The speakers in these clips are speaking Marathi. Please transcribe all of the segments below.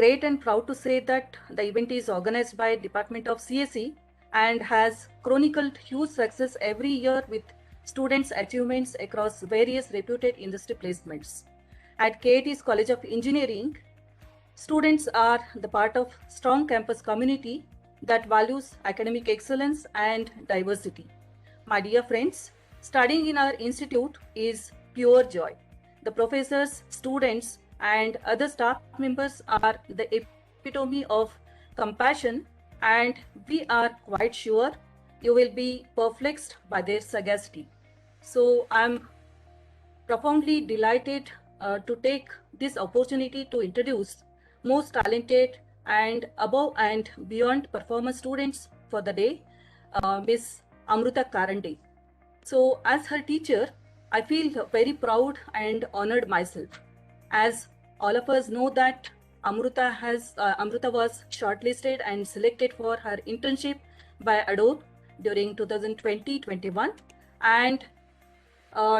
great and proud to say that the event is organized by Department of CSE and has chronicled huge success every year with students' achievements across various reputed industry placements. At KIT's College of Engineering, students are the part of strong campus community that values academic excellence and diversity. My dear friends, studying in our institute is pure joy. The professors, students, and other staff members are the epitome of compassion, and we are quite sure you will be perplexed by their sagacity. So I'm profoundly delighted to take this opportunity to introduce most talented and above and beyond performance students for the day, Miss Amruta Karande. So as her teacher, I feel very proud and honored myself. As all of us know that Amruta was shortlisted and selected for her internship by Adobe during 2020-21, and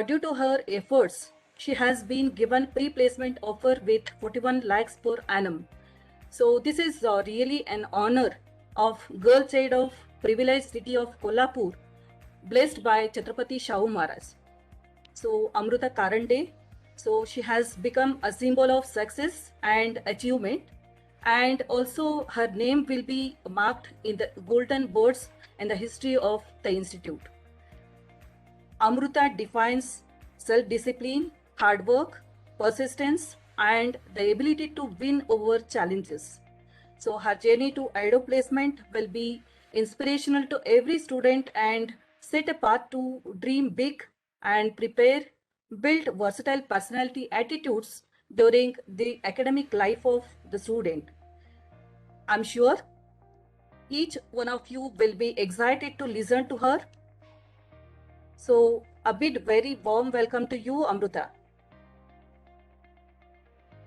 due to her efforts, she has been given pre-placement offer with 41 lakhs per annum. So this is really an honor of girl child of privileged city of Kolhapur, blessed by Chhatrapati Shahu Maharaj. So Amruta Karande, so she has become a symbol of success and achievement, and also her name will be marked in the golden boards in the history of the institute. Amruta defines self-discipline, hard work, persistence, and the ability to win over challenges. So her journey to Adobe placement will be inspirational to every student and set a path to dream big and prepare, build versatile personality attitudes during the academic life of the student. I'm sure each one of you will be excited to listen to her. So a bit very warm welcome to you, Amruta.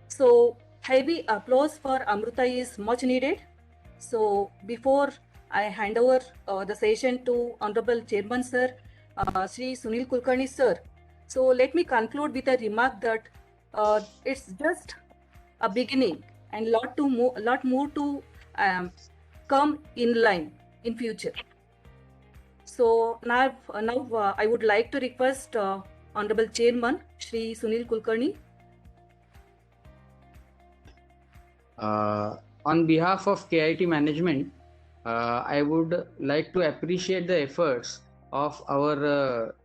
So heavy applause for Amruta is much needed. So before I hand over the session to Honorable Chairman Sir, Sri Sunil Kulkarni Sir. So let me conclude with a remark that it's just a beginning and lot more to come in line in future. So now I would like to request Honorable Chairman Shri Sunil Kulkarni. On behalf of KIT management, I would like to appreciate the efforts of our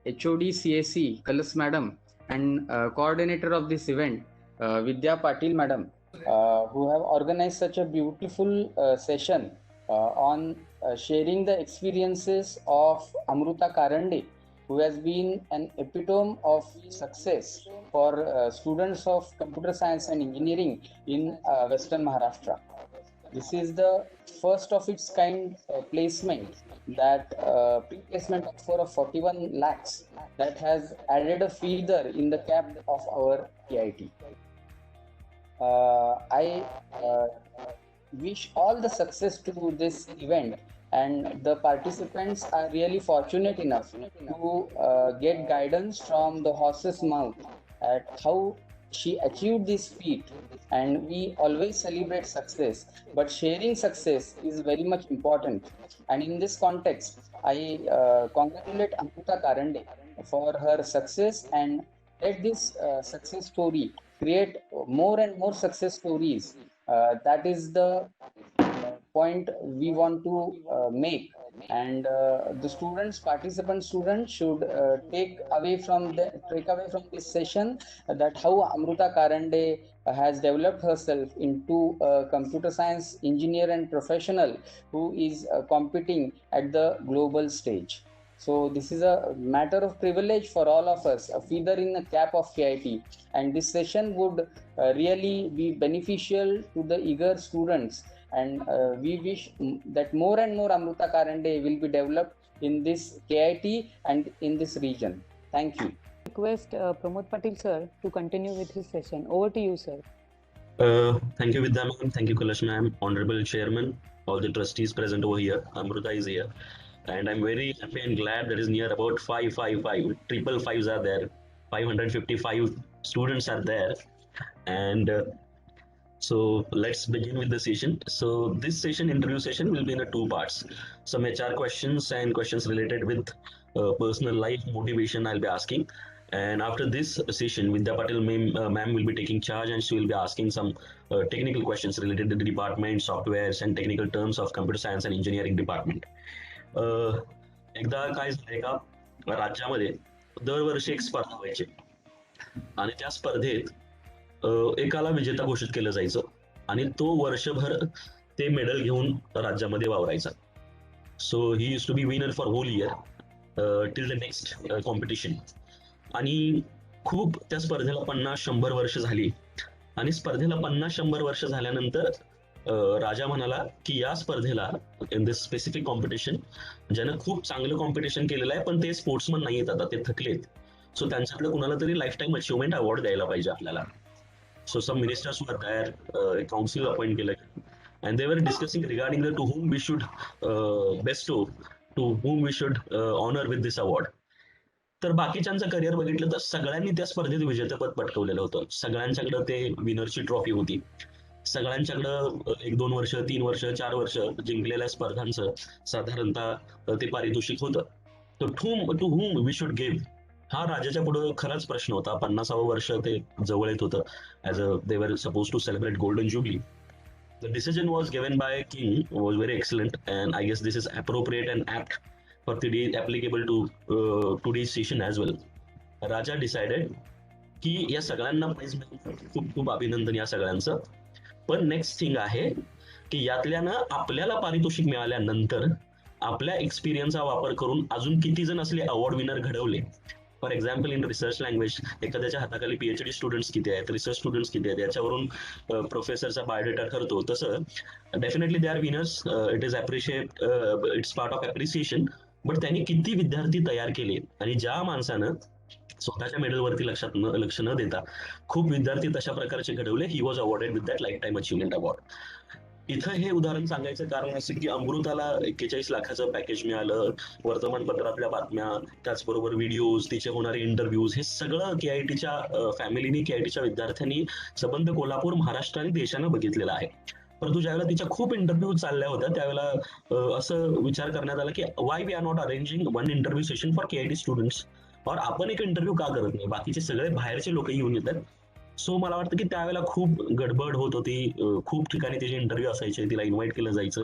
HOD CSE, Kalas Madam, and coordinator of this event, Vidya Patil Madam, who have organized such a beautiful session on sharing the experiences of Amruta Karande, who has been an epitome of success for students of computer science and engineering in Western Maharashtra. This is the first of its kind placement, that pre-placement offer of 41 lakhs that has added a feather in the cap of our KIT. I wish all the success to this event, and the participants are really fortunate enough to get guidance from the horse's mouth at how she achieved this feat. And we always celebrate success, but sharing success is very much important. And in this context, I congratulate Amruta Karande for her success, and let this success story create more and more success stories. That is the point we want to make. And the participant students should take away from this session that how Amruta Karande has developed herself into a computer science engineer and professional who is competing at the global stage. So this is a matter of privilege for all of us, a feather in the cap of KIT, and this session would really be beneficial to the eager students. And we wish that more and more Amruta Karande will be developed in this KIT and in this region. Thank you. Request Pramod Patil sir to continue with his session. Over to you, sir. Thank you, Vidya ma'am. Thank you, Kalash ma'am. Honorable Chairman, all the trustees present over here. Amruta is here. And I'm very happy and glad that is near about 555. Triple fives are there. 555 students are there. And So let's begin with the session. So this session, interview session, will be in a two parts. Some HR questions and questions related with personal life motivation I'll be asking. And after this session, Vidya Patil ma'am will be taking charge, and she will be asking some technical questions related to the department, softwares, and technical terms of computer science and engineering department. एकदा काय झालंय का, राज्यामध्ये दरवर्षी एक स्पर्धा व्हायची आणि त्या स्पर्धेत एकाला विजेता घोषित केलं जायचं आणि तो वर्षभर ते मेडल घेऊन राज्यामध्ये वावरायचा. So he used to be winner for whole year till the next competition. आणि खूप त्या स्पर्धेला 50-100 वर्ष झाली आणि स्पर्धेला 50-100 वर्ष झाल्यानंतर राजा म्हणाला की या स्पर्धेला, इन दिस स्पेसिफिक कॉम्पिटिशन, ज्यानं खूप चांगलं कॉम्पिटिशन केलेलं आहे पण ते स्पोर्ट्समन नाही आहेत, आता ते थकलेत, सो त्यांच्याकडे कुणाला तरी लाईफ टाईम अचिव्हमेंट अवॉर्ड द्यायला पाहिजे आपल्याला. So some ministers were there, a council appointed, and they were discussing regarding to whom we should bestow, to whom we should honor with this award. तर बाकीच्यांचं करिअर बघितलं तर सगळ्यांनी त्या स्पर्धेत विजेतेपद पटकवलेलं होतं. सगळ्यांच्याकडे ते विनरची ट्रॉफी होती. सगळ्यांच्याकडं 1-2 वर्ष, 3 वर्ष, 4 वर्ष जिंकलेल्या स्पर्धांचं साधारणतः ते पारितोषिक होतं. To whom we should give, हा राजाच्या पुढे खराच प्रश्न होता. 50वे वर्ष ते जवळ येत होतं. As they were suppose to celebrate golden jubilee. The decision was given by king was very excellent, and I guess this is appropriate and apt for today, applicable to today's session as well. राजा डिसाइडेड की या सगळ्यांना प्राइज मिळालं, खूप खूप अभिनंदन या सगळ्यांचं. पण नेक्स्ट थिंग आहे की यातल्यानं आपल्याला पारितोषिक मिळाल्यानंतर आपल्या एक्सपिरियन्सचा वापर करून अजून किती जण असले अवॉर्ड विनर घडवले. For example, in research language एखाद्याच्या हाताखाली PhD स्टुडंट्स किती आहेत, रिसर्च स्टुडंट्स किती आहेत, याच्यावरून प्रोफेसरचा बायोडेटा ठरतो. तसं definitely they are winners, it is appreciate, it's part of appreciation. But त्यांनी किती विद्यार्थी तयार केले, आणि ज्या माणसानं स्वतःच्या मेडलवरती लक्ष न देता खूप विद्यार्थी तशा प्रकारचे घडवले, he was awarded with that life time achievement award. इथं हे उदाहरण सांगायचं कारण असं की अमृताला 41 लाखाचं पॅकेज मिळालं, वर्तमानपत्रातल्या बातम्या, त्याचबरोबर व्हिडिओज, तिचे होणारे इंटरव्ह्यूज, हे सगळं KITच्या फॅमिलीनी, KITच्या विद्यार्थ्यांनी संबंध कोल्हापूर, महाराष्ट्र आणि देशानं बघितलेलं आहे. परंतु ज्यावेळेला तिच्या खूप इंटरव्ह्यू चालल्या होत्या त्यावेळेला असं विचार करण्यात आला की why we are not arranging one interview session for KIT students, और आपण एक इंटरव्ह्यू का करत नाही, बाकीचे सगळे बाहेरचे लोक येऊन येतात. सो मला वाटतं की त्यावेळेला खूप गडबड होत होती, खूप ठिकाणी तिचे इंटरव्ह्यू असायचे, तिला इन्व्हाइट केलं जायचं,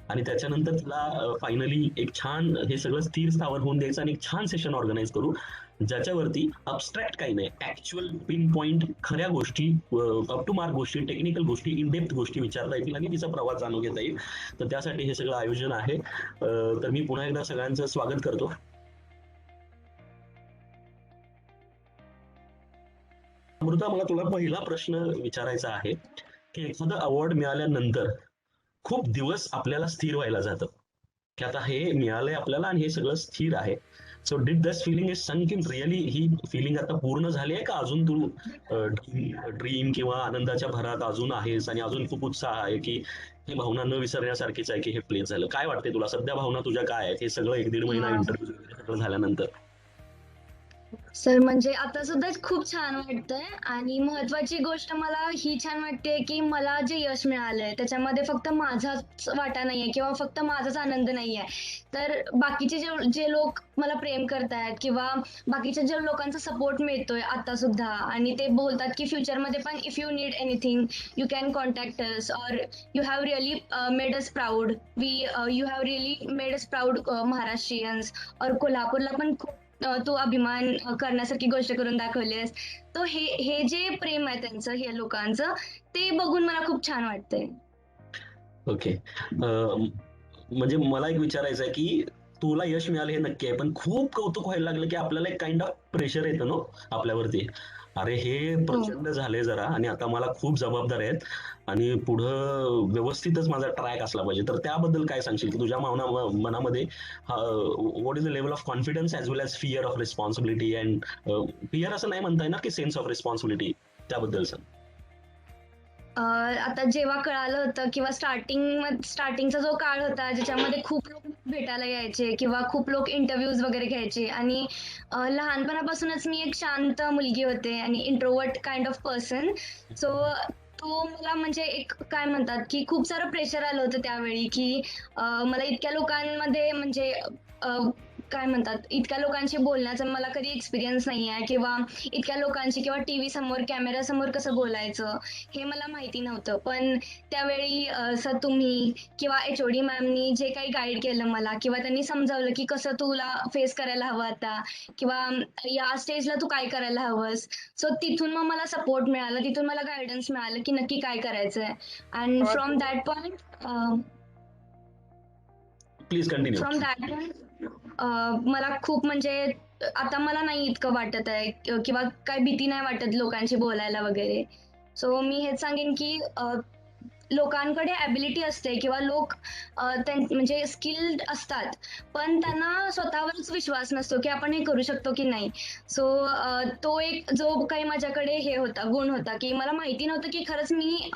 आणि त्याच्यानंतर तिला फायनली एक छान हे सगळं स्थिर स्थावर होऊन द्यायचं आणि एक छान सेशन ऑर्गनाईज करू, ज्याच्यावरती अबस्ट्रॅक्ट काही नाही, ऍक्च्युअल पिन पॉइंट खऱ्या गोष्टी, अप टू मार्क गोष्टी, टेक्निकल गोष्टी, इन डेप्थ गोष्टी विचारता येतील आणि तिचा प्रवास जाणून घेता येईल. तर त्यासाठी हे सगळं आयोजन आहे. तर मी पुन्हा एकदा सगळ्यांचं स्वागत करतो. अमृता, मला तुला पहिला प्रश्न विचारायचा आहे की एखादं अवॉर्ड मिळाल्यानंतर खूप दिवस आपल्याला स्थिर व्हायला जातं की आता हे मिळालंय आपल्याला आणि हे सगळं स्थिर आहे. सो डिड दस फिलिंग इज सनक इन रिअली, ही फिलिंग आता पूर्ण झाली आहे का अजून तू ड्रीम किंवा आनंदाच्या भरात अजून आहेस आणि अजून खूप उत्साह आहे की ही भावना न विसरण्यासारखीच आहे की हे प्ले झालं? काय वाटते तुला, सध्या भावना तुझ्या काय आहेत हे सगळं 1-1.5 महिना इंटरव्ह्यू वगैरे सगळं झाल्यानंतर? सर म्हणजे आता सुद्धा खूप छान वाटतंय, आणि महत्वाची गोष्ट मला ही छान वाटते की मला जे यश मिळालंय त्याच्यामध्ये फक्त माझाच वाटा नाहीये किंवा फक्त माझाच आनंद नाहीये, तर बाकीचे जे लोक मला प्रेम करतायत किंवा बाकीच्या ज्या लोकांचा सपोर्ट मिळतोय आता सुद्धा, आणि ते बोलतात की फ्युचरमध्ये पण if you need anything you can contact us, और you have really made us proud, you have really made us proud Maharashtrians, और कोल्हापूरला पण खूप तू अभिमान करण्यासारखी गोष्ट करून दाखवलीस. तो हे जे प्रेम आहे त्यांचं, हे लोकांचं, ते बघून मला खूप छान वाटतंय. ओके, म्हणजे मला एक विचारायचं आहे की तुला यश मिळालं हे नक्की आहे, पण खूप कौतुक व्हायला लागलं की आपल्याला एक काइंड ऑफ प्रेशर येतं ना आपल्यावरती, अरे हे प्रचंड झाले जरा आणि आता मला खूप जबाबदारी आहेत आणि पुढं व्यवस्थितच माझा ट्रॅक असला पाहिजे. तर त्याबद्दल काय सांगशील की तुझ्या मनामध्ये what is the level of confidence as well as fear of responsibility, and fear असं नाही म्हणता येणार की सेन्स ऑफ रिस्पॉन्सिबिलिटी, त्याबद्दल सांग. आता जेव्हा कळालं होतं किंवा स्टार्टिंगचा जो काळ होता ज्याच्यामध्ये खूप लोक भेटायला यायचे किंवा खूप लोक इंटरव्ह्यूज वगैरे घ्यायचे, आणि लहानपणापासूनच मी एक शांत मुलगी होते आणि introvert kind of person, so तो मला म्हणजे एक काय म्हणतात की खूप सारं प्रेशर आलं होतं त्यावेळी की मला इतक्या लोकांमध्ये म्हणजे काय म्हणतात इतक्या लोकांशी बोलण्याचा मला कधी एक्सपिरियन्स नाही आहे किंवा इतक्या लोकांशी किंवा टीव्ही समोर कॅमेरा समोर कसं बोलायचं हे मला माहिती नव्हतं. पण त्यावेळी सर तुम्ही किंवा एचओडी मॅमनी जे काही गाईड केलं मला किंवा त्यांनी समजावलं की कसं तुला फेस करायला हवं आता किंवा या स्टेजला तू काय करायला हवंस. सो तिथून मग मला सपोर्ट मिळाला, तिथून मला गायडन्स मिळालं की नक्की काय करायचंय. And from that point please continue. From that point मला खूप म्हणजे आता मला नाही इतकं वाटत आहे किंवा काय भीती नाही वाटत लोकांशी बोलायला वगैरे. सो मी हेच सांगेन की लोकांकडे ॲबिलिटी असते किंवा लोक म्हणजे स्किल्ड असतात, पण त्यांना स्वतःवरच विश्वास नसतो की आपण हे करू शकतो की नाही. सो तो एक जो काही माझ्याकडे हे होता गुण होता की मला माहिती नव्हतं की खरंच मी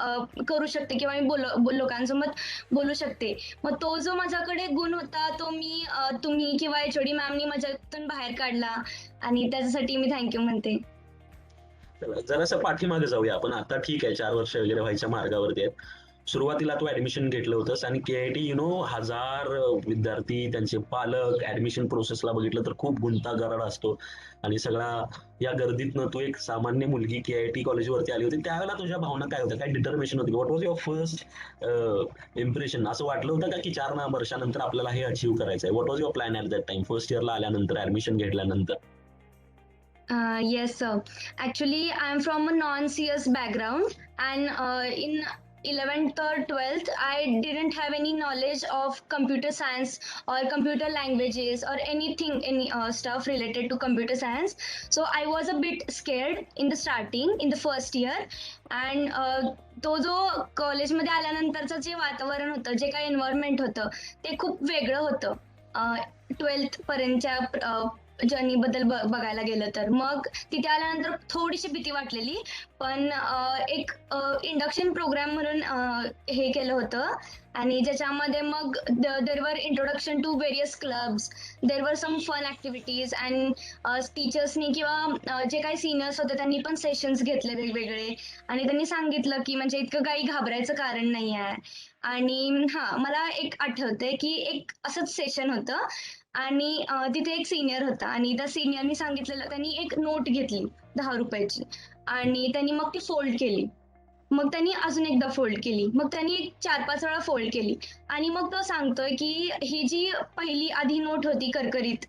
करू शकते किंवा मी लोकांसोबत बोलू शकते. मग तो जो माझ्याकडे गुण होता तो मी तुम्ही किंवा एचओडी मॅमनी माझ्यातून बाहेर काढला आणि त्याच्यासाठी मी थँक्यू म्हणते. जरासं पाठीमागे जाऊया आपण. आता ठीक आहे 4 वर्ष वगैरे व्हायच्या मार्गावरती आहेत. सुरुवातीला तू ऍडमिशन घेतलं होतंस आणि केआयटी हजार विद्यार्थी त्यांचे पालक ऍडमिशन प्रोसेसला बघितलं तर खूप गुंतागुंत असतो आणि सगळा या गर्दीतनं तू एक सामान्य मुलगी केआयटी कॉलेजवरती आली होती. त्यावेळेला तुझ्या भावना काय होत्या, काय डिटर्मिनेशन होती? What was your first impression? असं वाटलं होतं का की 4 वर्षानंतर आपल्याला हे अचीव्ह करायचं आहे? What was your plan at that time, first इयरला आल्यानंतर, ऍडमिशन घेतल्यानंतर? Yes, sir. Actually, I'm from a non-CS background, and in 11th or 12th, I didn't have any knowledge of computer science or computer languages or anything, any stuff related to computer science. So I was a bit scared in the starting, in the first year, and तो जो कॉलेजमध्ये आल्यानंतरचं जे वातावरण होतं, जे काही एन्व्हायरमेंट होतं, ते खूप वेगळं होतं 12th पर्यंतच्या जर्नी बद्दल बघायला गेलं तर. मग तिथे आल्यानंतर थोडीशी भीती वाटलेली, पण एक इंडक्शन प्रोग्राम म्हणून हे केलं होतं आणि ज्याच्यामध्ये मग देर वर इंट्रोडक्शन टू व्हेरियस क्लब्स, देर वर सम फन ऍक्टिव्हिटीज अँड टीचर्सनी किंवा जे काही सिनियर्स होते त्यांनी पण सेशन्स घेतले वेगवेगळे आणि त्यांनी सांगितलं की म्हणजे इतकं काही घाबरायचं कारण नाही आहे. आणि मला एक आठवतंय की एक असंच सेशन होतं आणि तिथे एक सिनियर होता आणि त्या सिनियरनी सांगितलेलं, त्यांनी एक नोट घेतली 10 रुपयाची आणि त्यांनी मग ती फोल्ड केली. मग त्यांनी अजून एकदा फोल्ड केली, मग त्यांनी 4-5 वेळा फोल्ड केली आणि मग तो सांगतोय की ही जी पहिली आधी नोट होती करकरीत,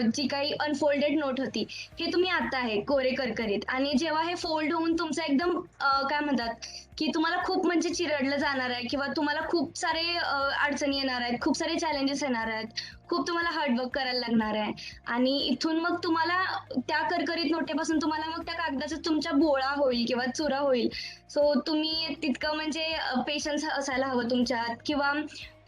जी काही अनफोल्डेड नोट होती, हे तुम्ही आता आहे कोरे करकरीत आणि जेव्हा हे फोल्ड होऊन तुमचं एकदम काय म्हणतात की तुम्हाला खूप म्हणजे चिरडलं जाणार आहे किंवा तुम्हाला खूप सारे अडचणी येणार आहेत, खूप सारे चॅलेंजेस येणार आहेत, खूप तुम्हाला हार्डवर्क करायला लागणार आहे आणि इथून मग तुम्हाला त्या करकरीत नोटेपासून तुम्हाला मग त्या कागदाचा तुमच्या बोळा होईल किंवा चुरा होईल. सो तुम्ही तितकं म्हणजे पेशन्स असायला हवं तुमच्यात किंवा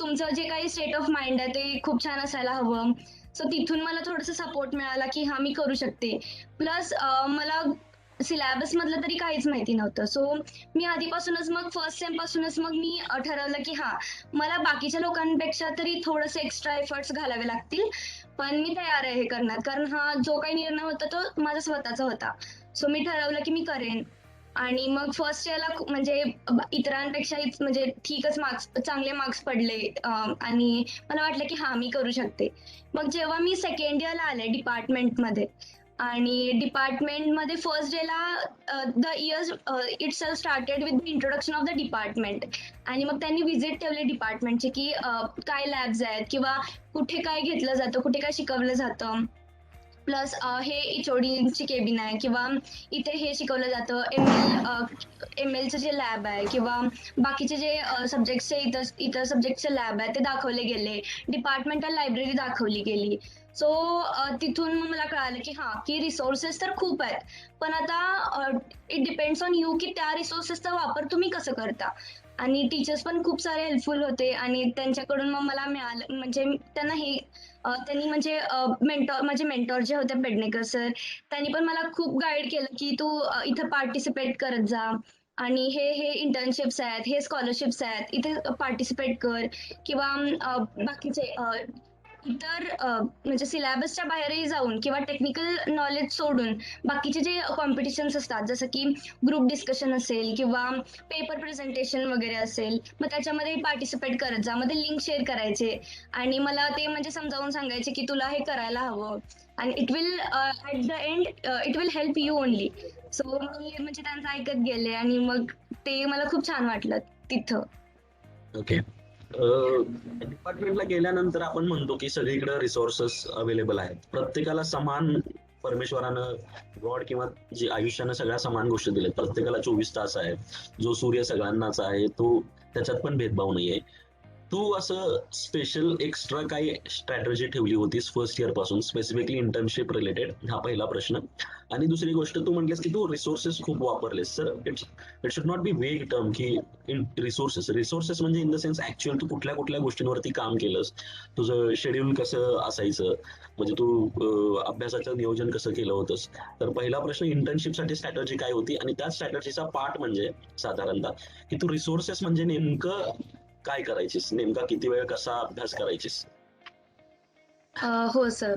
तुमचं जे काही स्टेट ऑफ माइंड आहे ते खूप छान असायला हवं. सो तिथून मला थोडंसं सपोर्ट मिळाला की मी करू शकते. प्लस मला सिलेबस मधलं तरी काहीच माहिती नव्हतं. सो मी आधीपासूनच मग फर्स्ट सेम पासूनच मग मी ठरवलं की मला बाकीच्या लोकांपेक्षा तरी थोडंसं एक्स्ट्रा एफर्ट्स घालावे लागतील, पण मी तयार आहे हे करण्यात, कारण जो काही निर्णय होता तो माझा स्वतःचा होता. सो मी ठरवलं की मी करेन आणि मग फर्स्ट इयरला म्हणजे इतरांपेक्षा म्हणजे ठीकच मार्क्स, चांगले मार्क्स पडले आणि मला वाटलं की मी करू शकते. मग जेव्हा मी सेकंड इयरला आले डिपार्टमेंटमध्ये आणि डिपार्टमेंटमध्ये फर्स्ट डेला the year it self started with the introduction of the department आणि मग त्यांनी व्हिजिट ठेवले डिपार्टमेंटचे की काय लॅब्स आहेत किंवा कुठे काय घेतलं जातं, कुठे काय शिकवलं जातं. प्लस हे एचओडीची केबिन आहे किंवा इथे हे शिकवलं जातं, एमएलचं जे लॅब आहे किंवा बाकीचे जे सब्जेक्टचे इतर सब्जेक्टचे लॅब आहे ते दाखवले गेले, डिपार्टमेंटल लायब्ररी दाखवली गेली. सो तिथून मग मला कळालं की रिसोर्सेस तर खूप आहेत, पण आता इट डिपेंड्स ऑन यू की त्या रिसोर्सेसचा वापर तुम्ही कसं करता. आणि टीचर्स पण खूप सारे हेल्पफुल होते आणि त्यांच्याकडून मग मला मिळालं म्हणजे त्यांनी म्हणजे माझे मेंटॉर जे होते पेडणेकर सर, त्यांनी पण मला खूप गाईड केलं की तू इथं पार्टिसिपेट करत जा आणि हे इंटर्नशिप्स आहेत, हे स्कॉलरशिप्स आहेत, इथे पार्टिसिपेट कर किंवा बाकीचे इतर म्हणजे सिलेबसच्या बाहेरही जाऊन किंवा टेक्निकल नॉलेज सोडून बाकीचे जे कॉम्पिटिशन्स असतात, जसं की ग्रुप डिस्कशन असेल किंवा पेपर प्रेझेंटेशन वगैरे असेल, मग त्याच्यामध्ये पार्टिसिपेट करत जा, मध्ये लिंक शेअर करायचे आणि मला ते म्हणजे समजावून सांगायचे की तुला हे करायला हवं आणि it will at the end it will help you only. So मी म्हणजे त्यांचं ऐकत गेले आणि मग ते मला खूप छान वाटलं तिथं. ओके. डिपार्टमेंटला गेल्यानंतर आपण म्हणतो की सगळीकडे रिसोर्सेस अवेलेबल आहेत, प्रत्येकाला समान परमेश्वरानं गॉड किंवा जे आयुष्यानं सगळ्या समान गोष्टी दिल्यात, प्रत्येकाला 24 तास आहेत, जो सूर्य सगळ्यांनाच आहे, तो त्याच्यात पण भेदभाव नाहीये. तू असं स्पेशल एक्स्ट्रा काही स्ट्रॅटेजी ठेवली होतीस फर्स्ट इयर पासून, स्पेसिफिकली इंटर्नशिप रिलेटेड? हा पहिला प्रश्न. आणि दुसरी गोष्ट, तू म्हटलीस की तू रिसोर्सेस खूप वापरलेस. Sir, it should not be vague term की रिसोर्सेस म्हणजे इन द सेन्स ऍक्च्युअल तू कुठल्या कुठल्या गोष्टींवरती काम केलंस, तुझं शेड्यूल कसं असायचं, म्हणजे तू अभ्यासाचं नियोजन कसं केलं होतंस. तर पहिला प्रश्न, इंटर्नशिपसाठी स्ट्रॅटेजी काय होती, आणि त्या स्ट्रॅटेजीचा पार्ट म्हणजे साधारणतः की तू रिसोर्सेस म्हणजे नेमकं काय करायचीस, नेमका किती वेळ कसा अभ्यास करायचीस? हो सर.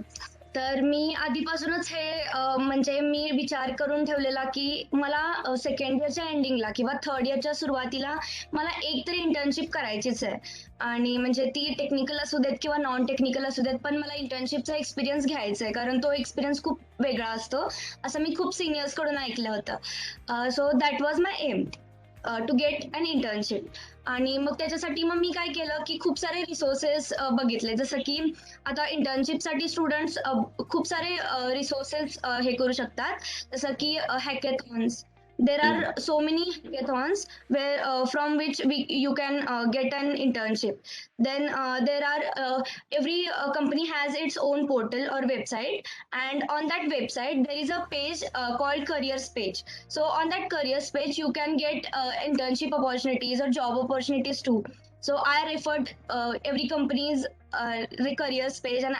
तर मी आधीपासूनच हे म्हणजे मी विचार करून ठेवलेला की मला सेकंड इयरच्या एंडिंगला किंवा थर्ड इयरच्या सुरुवातीला मला एक तरी इंटर्नशिप करायचीच आहे. आणि म्हणजे ती टेक्निकल असू देत किंवा नॉन टेक्निकल असू देत, पण मला इंटर्नशिपचा एक्सपिरियन्स घ्यायचा आहे, कारण तो एक्सपिरियन्स खूप वेगळा असतो असं मी खूप सिनियर्स कडून ऐकलं होतं. So that was my aim to get an internship. आणि मग त्याच्यासाठी मग मी काय केलं की खूप सारे रिसोर्सेस बघितले, जसं की आता इंटर्नशिपसाठी स्टुडंट्स खूप सारे रिसोर्सेस हे करू शकतात, जसं की hackathons. There are so many hackathons where from which you can get an internship. Then there are every company has its own portal or website, and on that website there is a page called careers page. So on that careers page you can get internship opportunities or job opportunities too. So I referred every company's careers page and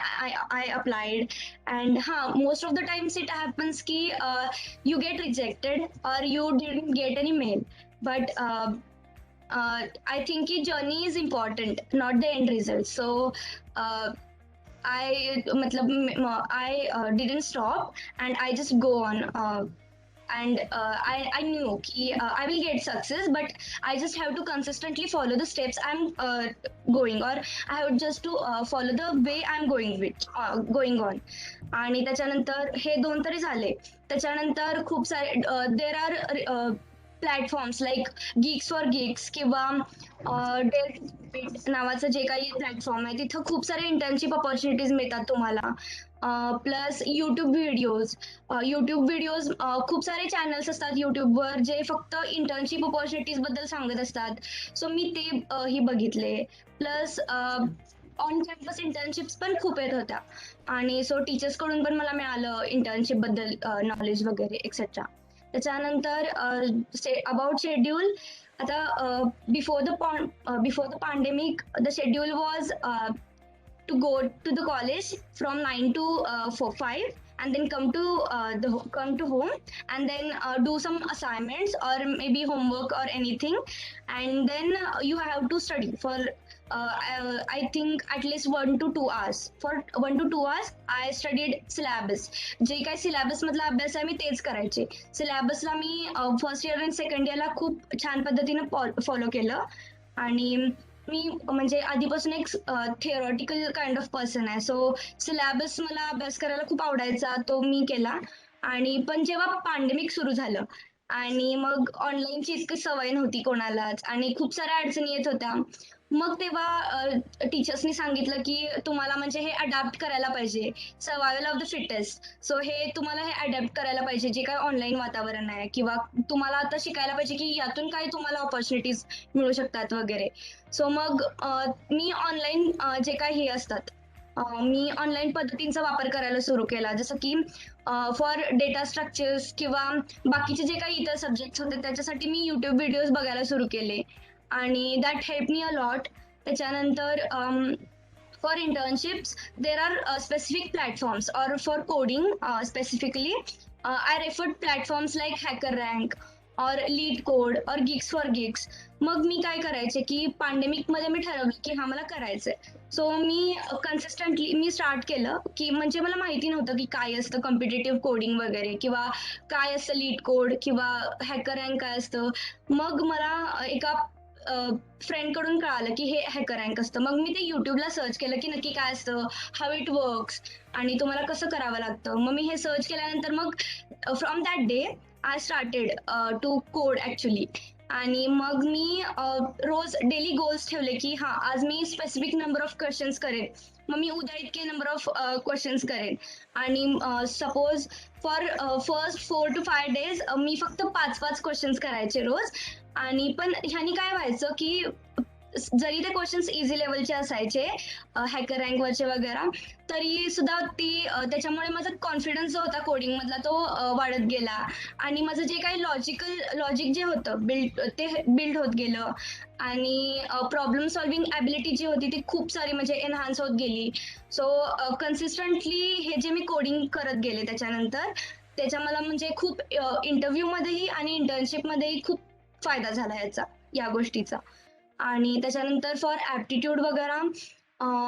I applied. And most of the times it happens ki you get rejected or you didn't get any mail, but I think the journey is important, not the end result. So I didn't stop and I just go on. And I knew ki I will get success, but I just have to consistently follow the steps I'm going, or I have just to follow the way I'm going on. आणि त्याच्यानंतर हे 2 तरी झाले. त्याच्यानंतर खूप सारे there are platforms like gigs for gigs किंवा नावाचं जे काही प्लॅटफॉर्म आहे, तिथं खूप सारे इंटर्नशिप ऑपॉर्च्युनिटीज मिळतात तुम्हाला. प्लस युट्यूब व्हिडिओज खूप सारे चॅनल्स असतात युट्यूबवर जे फक्त इंटर्नशिप ऑपॉर्च्युनिटीज बद्दल सांगत असतात. सो मी ते ही बघितले. प्लस ऑन कॅम्पस इंटर्नशिप्स पण खूप येत होत्या, आणि सो टीचर्स कडून पण मला मिळालं इंटर्नशिप बद्दल नॉलेज वगैरे एक्सेट्रा. त्याच्यानंतर अबाउट शेड्यूल, आता before the pandemic the schedule was to go to the college from 9 to 5, and then come to home and then do some assignments or maybe homework or anything, and then you have to study for I think at least 1 to 2 hours. For 1 to 2 hours I studied syllabus. जे काही सिलेबस मधला अभ्यास आहे मी तेच करायचे. सिलेबसला मी फर्स्ट इयर आणि सेकंड इयरला खूप छान पद्धतीने फॉलो केलं. आणि मी म्हणजे आधीपासून एक थिअरॉटिकल काइंड ऑफ पर्सन आहे, सो सिलेबस मला अभ्यास करायला खूप आवडायचा, तो मी केला. आणि पण जेव्हा पॅन्डेमिक सुरू झालं आणि मग ऑनलाईनची इतकी सवय नव्हती कोणालाच आणि खूप साऱ्या अडचणी येत होत्या, मग तेव्हा टीचर्सनी सांगितलं की तुम्हाला म्हणजे हे अडॅप्ट करायला पाहिजे, survival of the fittest. So हे तुम्हाला हे अडॅप्ट करायला पाहिजे जे काय ऑनलाईन वातावरण आहे, किंवा तुम्हाला आता शिकायला पाहिजे की यातून काय तुम्हाला ऑपॉर्च्युनिटीज मिळू शकतात वगैरे. सो मग मी ऑनलाईन जे काही हे असतात, मी ऑनलाईन पद्धतींचा वापर करायला सुरू केला, जसं की फॉर डेटा स्ट्रक्चर्स किंवा बाकीचे जे काही इतर सब्जेक्ट्स होते त्याच्यासाठी मी युट्यूब व्हिडिओज बघायला सुरू केले, आणि that help me a lot. त्याच्यानंतर for internships there are specific platforms, और for coding specifically I referred platforms like HackerRank और लीड कोड और गिग्स फॉर गिग्स. मग मी काय करायचे की पॅन्डेमिक मध्ये मी ठरवलं की मला करायचंय, सो मी कन्सिस्टंटली मी स्टार्ट केलं की म्हणजे मला माहिती नव्हतं की काय असतं कॉम्पिटेटिव्ह कोडिंग वगैरे किंवा काय असतं लीड कोड किंवा हॅकर रँक काय असतं. मग मला एका फ्रेंड कडून कळालं की हे हॅकर रँक असतं. मग मी ते युट्यूबला सर्च केलं की नक्की काय असतं, हाऊ इट वर्क्स आणि तुम्हाला कसं करावं लागतं. मग मी हे सर्च केल्यानंतर मग from that day I started to code actually. आणि मग मी रोज डेली गोल्स ठेवले की हा आज मी स्पेसिफिक नंबर ऑफ क्वेश्चन्स करेन. मग मी उद्या इतके नंबर ऑफ क्वेश्चन्स करेन आणि suppose for first 4 to 5 days मी फक्त 5 क्वेश्चन्स करायचे रोज. आणि पण ह्यानी काय व्हायचं की जरी ते क्वेश्चन्स इझी लेवलचे असायचे हॅकर रँकवरचे वगैरे तरी सुद्धा त्याच्यामुळे माझा कॉन्फिडन्स जो होता कोडिंग मधला तो वाढत गेला आणि माझं जे काही लॉजिक जे होतं बिल्ड होत गेलं आणि प्रॉब्लेम सॉल्विंग ॲबिलिटी जी होती ती खूप सारी म्हणजे एनहान्स होत गेली. सो कन्सिस्टंटली हे जे मी कोडिंग करत गेले त्याच्या मला म्हणजे खूप इंटरव्ह्यूमध्येही आणि इंटर्नशिपमध्येही खूप फायदा झाला या गोष्टीचा. आणि त्याच्यानंतर फॉर ऍप्टिट्यूड वगैरे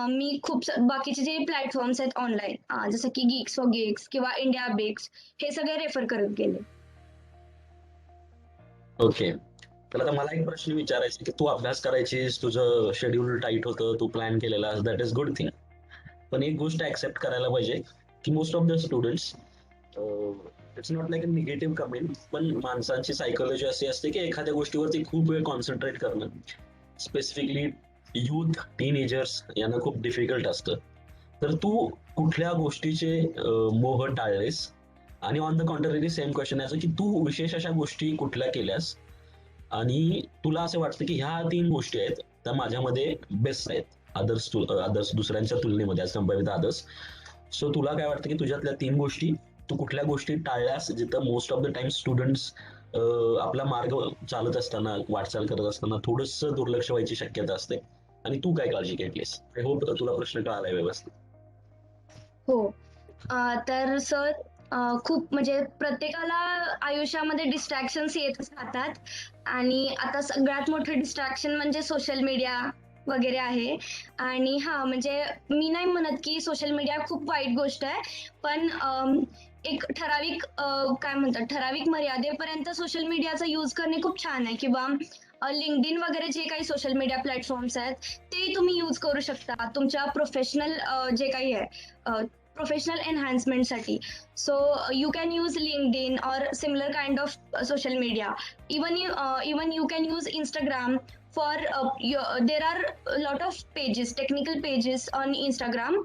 मी खूप बाकीचे जे प्लॅटफॉर्म्स आहेत ऑनलाईन जसं की गिग्स फॉर गिग्स किंवा इंडिया बिग्स हे सगळे रेफर करत गेले. ओके, तर आता मला एक प्रश्न विचारायचा की तू अभ्यास करायचीस, तुझं शेड्यूल टाईट होतं, तू प्लॅन केलेला, दॅट इज गुड थिंग. पण एक गोष्ट ऍक्सेप्ट करायला पाहिजे की most of the students, it's not like a negative comment, पण माणसांची सायकोलॉजी अशी असते की एखाद्या गोष्टीवरती खूप वेळ कॉन्सन्ट्रेट करणं, स्पेसिफिकली यूथ टीनेजर्स यांना खूप डिफिकल्ट असतं. तर तू कुठल्या गोष्टीचे मोह टाळलेस? आणि on the contrary same question याचं की तू विशेष अशा गोष्टी कुठल्या केल्यास आणि तुला असं वाटतं की ह्या 3 गोष्टी आहेत त्या माझ्यामध्ये बेस्ट आहेत अदर्स दुसऱ्यांच्या तुलनेमध्ये as compare with others. So तुला काय वाटतं की तुझ्यातल्या 3 गोष्टी तू कुठल्या गोष्टी टाळल्यास जिथं most of the time students आपला मार्ग चालत असताना वाटचाल करत असताना थोडंसं दुर्लक्ष व्हायची शक्यता असते, आणि तू काय काळजी घेतलीस? आय होप तुला प्रश्न कळालाय व्यवस्थित. हो, तर सर खूप म्हणजे प्रत्येकाला आयुष्यामध्ये डिस्ट्रॅक्शन्स येतच राहतात आणि आता सगळ्यात मोठं डिस्ट्रॅक्शन म्हणजे सोशल मीडिया वगैरे आहे. आणि हा म्हणजे मी नाही म्हणत की सोशल मीडिया खूप वाईट गोष्ट आहे, पण एक ठराविक मर्यादेपर्यंत सोशल मीडियाचा यूज करणे खूप छान आहे. किंवा लिंक्डइन वगैरे जे काही सोशल मीडिया प्लॅटफॉर्म्स आहेत ते तुम्ही यूज करू शकता तुमच्या प्रोफेशनल जे काही आहे प्रोफेशनल एनहान्समेंटसाठी. So you can use LinkedIn और similar kind of social media. Even you can use Instagram for there are a lot of pages, technical pages on Instagram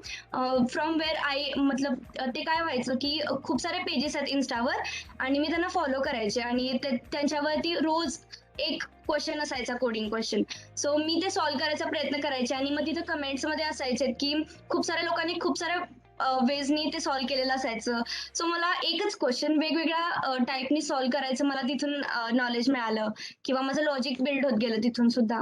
from where मतलब ते काय व्हायचं की खूप सारे पेजेस आहेत इन्स्टावर आणि मी त्यांना फॉलो करायचे आणि त्यांच्यावरती रोज एक क्वेश्चन असायचा, कोडिंग क्वेश्चन. सो मी ते सॉल्व्ह करायचा प्रयत्न करायचे आणि मग तिथे कमेंट्स मध्ये असायचे की खूप साऱ्या लोकांनी खूप साऱ्या वेजनी ते सॉल्व्ह केलेलं असायचं. सो मला एकच क्वेश्चन वेगवेगळ्या टाईपनी सॉल्व्ह करायचं मला तिथून नॉलेज मिळालं किंवा माझं लॉजिक बिल्ड होत गेलं तिथून सुद्धा.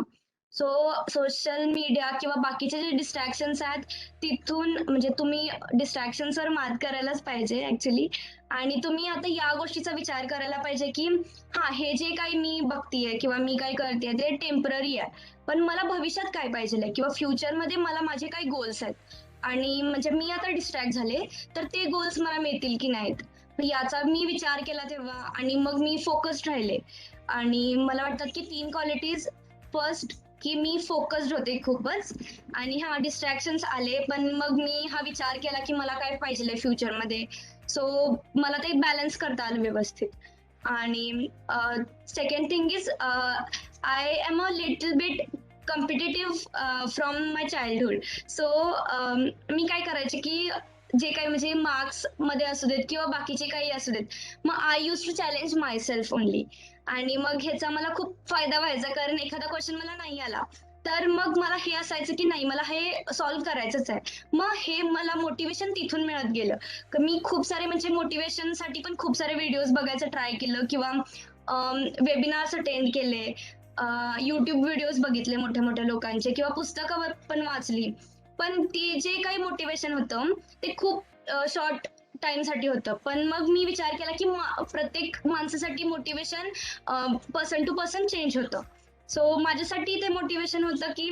सो सोशल मीडिया किंवा बाकीचे जे डिस्ट्रॅक्शन्स आहेत तिथून म्हणजे तुम्ही डिस्ट्रॅक्शन्सवर मात करायलाच पाहिजे ऍक्च्युली. आणि तुम्ही आता या गोष्टीचा विचार करायला पाहिजे की हा हे जे काही मी बघतीये किंवा मी काय करते ते टेम्पररी आहे, पण मला भविष्यात काय पाहिजे किंवा फ्युचरमध्ये मला माझे काही गोल्स आहेत आणि म्हणजे मी आता डिस्ट्रॅक्ट झाले तर ते गोल्स मला मिळतील की नाहीत याचा मी विचार केला तेव्हा आणि मग मी फोकस्ड राहिले. आणि मला वाटतं की 3 क्वालिटीज. फर्स्ट की मी फोकस्ड होते खूपच आणि हा डिस्ट्रॅक्शन्स आले पण मग मी हा विचार केला की मला काय पाहिजे फ्युचरमध्ये. सो मला ते बॅलन्स करता आलं व्यवस्थित. आणि second thing is I am a little bit competitive from my childhood. So मी काय करायचे की जे काही म्हणजे मार्क्स मध्ये असू देत किंवा बाकीचे काही असू देत, मग I use to challenge myself only. आणि मग ह्याचा मला खूप फायदा व्हायचा कारण एखादा क्वेश्चन मला नाही आला तर मग मला हे असायचं की नाही मला हे सॉल्व्ह करायचंच आहे. मग हे मला मोटिवेशन तिथून मिळत गेलं. मी खूप सारे म्हणजे मोटिवेशनसाठी पण खूप सारे व्हिडिओज बघायचं ट्राय केलं किंवा वेबिनार्स अटेंड केले, युट्यूब व्हिडिओज बघितले मोठ्या मोठ्या लोकांचे किंवा पुस्तकं पण वाचली. पण ते जे काही मोटिवेशन होतं ते खूप शॉर्ट टाइमसाठी होतं. पण मग मी विचार केला की प्रत्येक माणसासाठी motivation person to person change होतं. सो माझ्यासाठी ते मोटिवेशन होतं की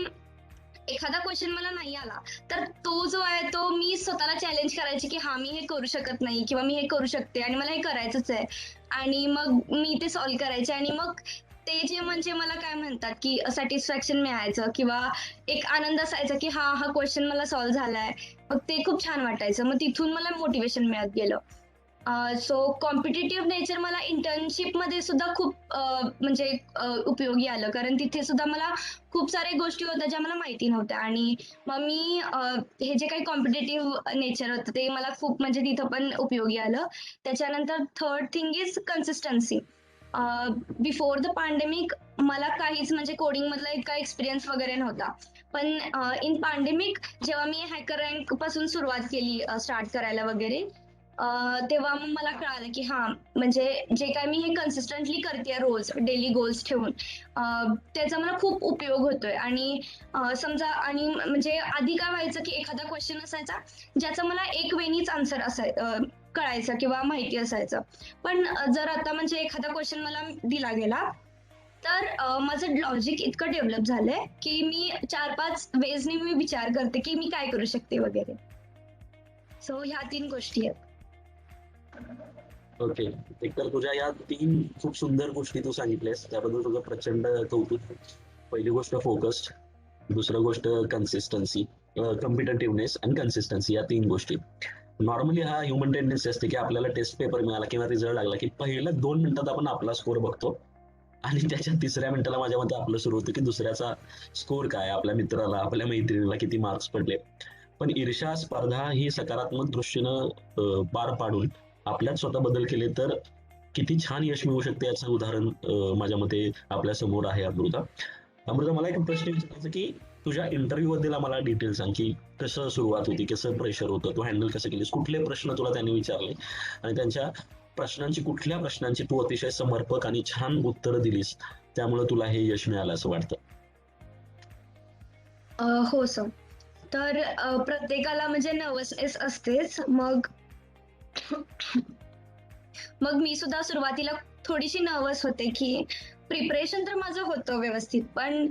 एखादा क्वेश्चन मला नाही आला तर तो जो आहे तो मी स्वतःला चॅलेंज करायची की हा मी हे करू शकत नाही किंवा मी हे करू शकते आणि मला हे करायचंच आहे आणि मग मी ते सॉल्व्ह करायचे आणि मग ते जे म्हणजे मला काय म्हणतात की सॅटिस्फॅक्शन मिळायचं किंवा एक आनंद असायचा की हा क्वेश्चन मला सॉल्व्ह झालाय, मग ते खूप छान वाटायचं. मग तिथून मला मोटिवेशन मिळत गेलं. सो कॉम्पिटिटिव्ह नेचर मला इंटर्नशिप मध्ये सुद्धा खूप म्हणजे उपयोगी आलं, कारण तिथे सुद्धा मला खूप साऱ्या गोष्टी होत्या ज्या मला माहिती नव्हत्या आणि मग मी हे जे काही कॉम्पिटिटिव्ह नेचर होतं ते मला खूप म्हणजे तिथं पण उपयोगी आलं. त्याच्यानंतर third thing is consistency. Before the pandemic मला काहीच म्हणजे कोडिंग मधला इतका एक्सपिरियन्स वगैरे नव्हता, पण इन पॅन्डेमिक जेव्हा मी हॅकर रँक पासून सुरुवात केली स्टार्ट करायला वगैरे, तेव्हा मग मला कळालं की हा म्हणजे जे काय मी हे कन्सिस्टंटली करते रोज डेली गोल्स ठेवून, त्याचा मला खूप उपयोग होतोय. आणि समजा आणि म्हणजे आधी काय व्हायचं की एखादा क्वेश्चन असायचा ज्याचा मला एक वेनीच आन्सर कळायचं किंवा माहिती असायचं, पण जर आता म्हणजे एखादा क्वेश्चन मला दिला गेला तर माझं लॉजिक इतकं डेव्हलप झालंय की मी 4-5 वेजनी मी विचार करते की मी काय करू शकते वगैरे. सो ह्या 3 गोष्टी आहेत. ओके. एकतर तुझ्या या 3 खूप सुंदर गोष्टी तू सांगितल्यास, त्याबद्दल तुझं प्रचंड कौतुक. पहिली गोष्ट फोकस्ड, दुसरं गोष्ट कन्सिस्टन्सी, कॉम्पिटेटिव्हनेस आणि कन्सिस्टन्सी, या 3 गोष्टी. नॉर्मली हा ह्युमन टेंडन्सी असते की आपल्याला टेस्ट पेपर मिळाला किंवा रिझल्ट लागला की पहिल्या 2 मिनिटात आपण आपला स्कोर बघतो आणि त्याच्या 3ऱ्या मिनिटाला माझ्या मते आपलं सुरू होतं की दुसऱ्याचा स्कोर काय, आपल्या मित्राला, आपल्या मैत्रिणीला किती मार्क्स पडले. पण ईर्ष्या, स्पर्धा ही सकारात्मक दृष्टीनं पार पाडून आपल्यात स्वतः बदल केले तर किती छान यश मिळू शकते याचं उदाहरण माझ्या मते आपल्या समोर आहे. अमृता, मला एक प्रश्न विचारायचा की तुझ्या इंटरव्ह्यू बद्दल आम्हाला डिटेल सांग की कसं सुरुवात होती, कसं प्रेशर होतं, तू हँडल कसं केलीस, कुठले प्रश्न तुला त्यांनी विचारले आणि त्यांच्या कुठल्या प्रश्नांची तू अतिशय समर्पक आणि छान उत्तरं दिलीस त्यामुळे तुला हे यश मिळालं असं वाटतं? हो सर. तर प्रत्येकाला म्हणजे नर्वसनेस असतेच. मग मी सुद्धा सुरुवातीला थोडीशी नर्वस होते की प्रिपरेशन तर माझं होतं व्यवस्थित, पण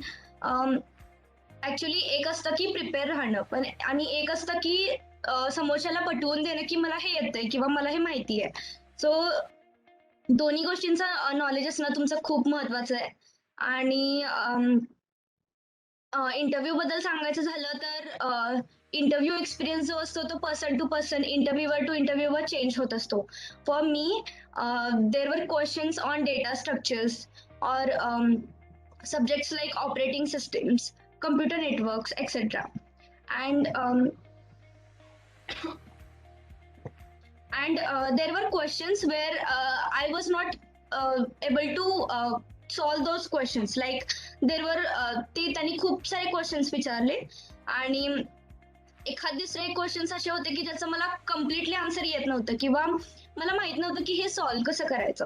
ऍक्च्युली एक असतं की प्रिपेअर राहणं पण, आणि एक असतं की समोरच्याला पटवून देणं की मला हे येतंय किंवा मला हे माहिती आहे. सो दोन्ही गोष्टींचं नॉलेज असणं तुमचं खूप महत्वाचं आहे. आणि इंटरव्ह्यू बद्दल सांगायचं झालं तर इंटरव्ह्यू एक्सपिरियन्स जो असतो तो person to person, interviewer to interviewer change होत असतो. For me there were questions on data structures और subjects like operating systems, computer networks, etc. And there were questions where I was not able to solve those questions. Like there were ते त्यांनी खूप सारे क्वेश्चन्स विचारले आणि एखाद दुसरे क्वेश्चन्स असे होते की ज्याचं मला कम्प्लिटली आन्सर येत नव्हतं किंवा मला माहित नव्हतं की हे सॉल्व्ह कसं करायचं.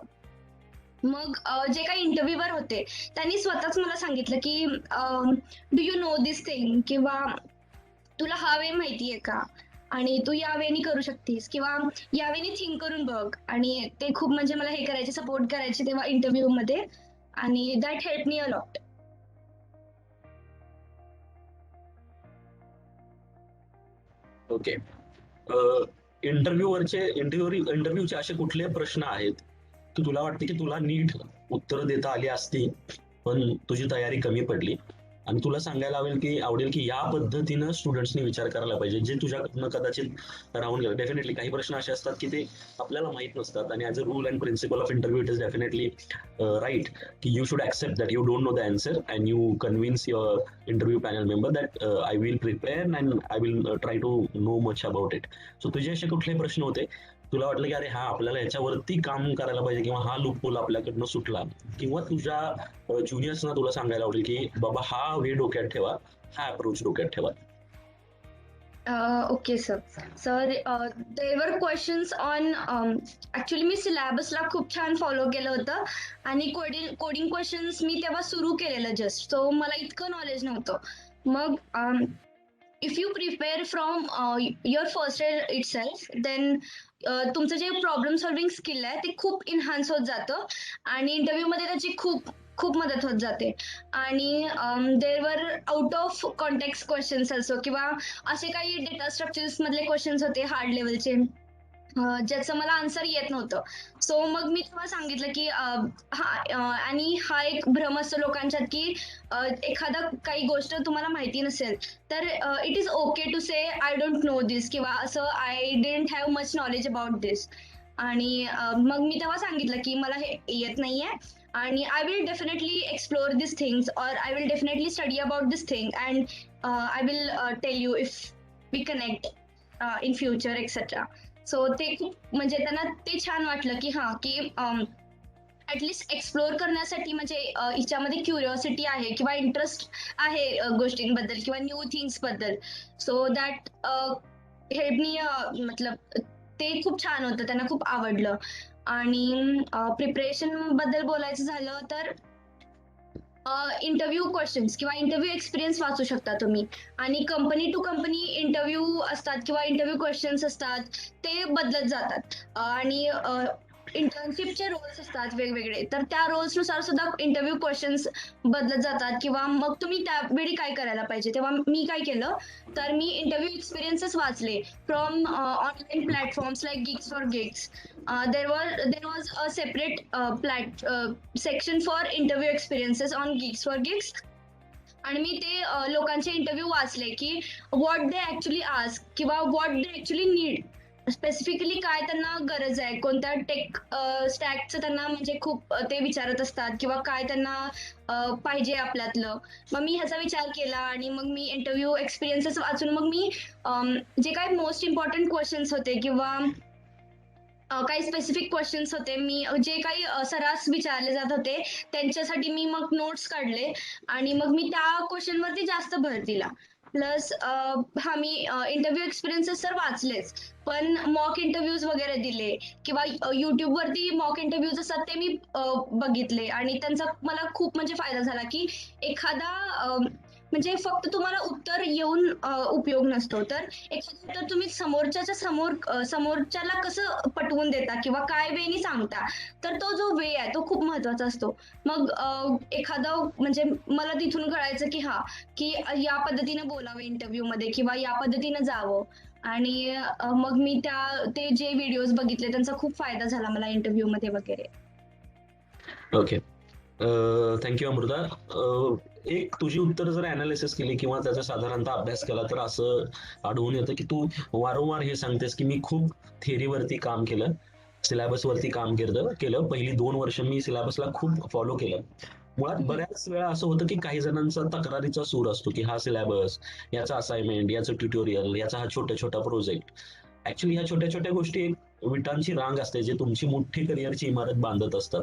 मग जे काही इंटरव्ह्यूवर होते त्यांनी स्वतःच मला सांगितलं की do you know this thing, किंवा तुला हा वे माहितीये का आणि तू या वेनी करू शकतेस किंवा या वेनी थिंक करून बघ. आणि ते खूप म्हणजे मला हे करायचे, सपोर्ट करायचे तेव्हा इंटरव्ह्यू मध्ये, आणि that help me a lot. Okay. इंटरव्ह्यूचे असे कुठले प्रश्न आहेत की तुला वाटते की तुला नीट उत्तर देता आली असती पण तुझी तयारी कमी पडली आणि तुला सांगायला आवडेल की या पद्धतीनं स्टुडंट्सनी विचार करायला पाहिजे, जे तुझ्याकडनं कदाचित राहून गेलं. डेफिनेटली काही प्रश्न असे असतात की ते आपल्याला माहित नसतात आणि as a rule and principle of interview it is definitely right की you should accept that you don't know the answer and you convince your interview panel member that I will prepare and I will try to know much about it. So तुझे असे कुठले प्रश्न होते तुला वाटलं की अरे हा आपल्याला याच्यावरती काम करायला पाहिजे किंवा हा लूप होल आपल्याकडनं सुटला, किंवा तुझ्या ज्युनियर्सना तुला सांगायला आवडेल की बाबा हा वे डोक्यात ठेवा, हा अप्रोच डोक्यात ठेवा? Okay sir. There were questions on, actually मी सिलेबसला खूप छान फॉलो केलं होतं आणि कोडिंग क्वेश्चन्स मी तेव्हा सुरू केलेलं जस्ट, सो मला इतकं नॉलेज नव्हतं. मग if you prepare from your first year itself, then तुमचं जे प्रॉब्लेम सॉल्विंग स्किल आहे ते खूप इन्हान्स होत जातं आणि इंटरव्ह्यू मध्ये त्याची खूप खूप मदत होत जाते. आणि देर were out of context questions असो किंवा असे काही डेटा स्ट्रक्चर्स मधले क्वेश्चन्स होते हार्ड लेवलचे, ज्याचं मला आन्सर येत नव्हतं. सो मग मी तेव्हा सांगितलं की आणि हा एक भ्रम असतो लोकांच्यात की एखादा काही गोष्ट तुम्हाला माहिती नसेल तर it is okay to say I don't know this किंवा असं I didn't have much knowledge about this. आणि मग मी तेव्हा सांगितलं की मला हे येत नाहीये आणि I will definitely explore this things और I will definitely study about this thing and I will tell you if we connect in future etcetera. So ते खूप म्हणजे त्यांना ते छान वाटलं की की ऍटलिस्ट एक्सप्लोर करण्यासाठी म्हणजे हिच्यामध्ये क्युरिओसिटी आहे किंवा इंटरेस्ट आहे गोष्टींबद्दल किंवा न्यू थिंग्स बद्दल. सो दॅट हेल्प मी मतलब ते खूप छान होतं, त्यांना खूप आवडलं. आणि प्रिपरेशन बद्दल बोलायचं झालं तर इंटरव्ह्यू क्वेश्चन्स किंवा इंटरव्ह्यू एक्सपिरियन्स वाचू शकता तुम्ही. आणि कंपनी टू कंपनी इंटरव्ह्यू असतात किंवा इंटरव्ह्यू क्वेश्चन्स असतात ते बदलत जातात. आणि इंटर्नशिपचे रोल्स असतात वेगवेगळे, तर त्या रोल्सनुसार सुद्धा इंटरव्ह्यू क्वेश्चन्स बदलत जातात. किंवा मग तुम्ही त्यावेळी काय करायला पाहिजे. तेव्हा मी काय केलं तर मी इंटरव्ह्यू एक्सपिरियन्सेस वाचले from online platforms like gigs for gigs. There was a separate section for interview experiences on gigs for gigs. आणि मी ते लोकांचे इंटरव्ह्यू वाचले की व्हॉट दे ऍक्च्युली आस्क किंवा what they actually need, specifically काय त्यांना गरज आहे, कोणत्या टेक स्टॅकचं त्यांना म्हणजे खूप ते विचारत असतात किंवा काय त्यांना पाहिजे आपल्यातलं. मग मी ह्याचा विचार केला आणि मग मी इंटरव्ह्यू एक्सपिरियन्सेस वाचून मग मी जे काही मोस्ट इम्पॉर्टंट क्वेश्चन्स होते किंवा काही स्पेसिफिक क्वेश्चन्स होते मी जे काही सरास विचारले जात होते त्यांच्यासाठी मी मग नोट्स काढले आणि मग मी त्या क्वेश्चनवरती जास्त भर दिला. प्लस मी इंटरव्ह्यू एक्सपिरियन्सेस तर वाचलेच, पण मॉक इंटरव्ह्यूज वगैरे दिले किंवा युट्यूबवरती मॉक इंटरव्ह्यूज असतात ते मी बघितले आणि त्यांचा मला खूप म्हणजे फायदा झाला की एखादा म्हणजे फक्त तुम्हाला उत्तर येऊन उपयोग नसतो, तर एखादं उत्तर तुम्ही समोरच्याला कसं पटवून देता किंवा काय वेनी सांगता, तर तो जो वे आहे तो खूप महत्वाचा असतो. मग एखादं म्हणजे मला तिथून कळायचं की या पद्धतीने बोलावं इंटरव्ह्यू मध्ये किंवा या पद्धतीने जावं. आणि मग मी ते जे व्हिडिओज बघितले त्यांचा खूप फायदा झाला मला इंटरव्ह्यू मध्ये वगैरे. Okay, thank you Amruta. एक तुझी उत्तर जर अनालिसिस केली किंवा त्याचा साधारणतः अभ्यास केला तर असं आढळून येतं की तू वारंवार हे सांगतेस की मी खूप थेअरीवरती काम केलं, सिलेबसवरती काम केलं. पहिली 2 वर्ष मी सिलेबसला खूप फॉलो केलं. मुळात बऱ्याच वेळा असं होतं की काही जणांचा तक्रारीचा सूर असतो की हा सिलेबस, याचा असाइनमेंट, याचं ट्युटोरियल, याचा हा छोटा छोटा प्रोजेक्ट. ऍक्च्युली ह्या छोट्या छोट्या गोष्टी एक विटांची रांग असते जे तुमची मोठी करिअरची इमारत बांधत असतात.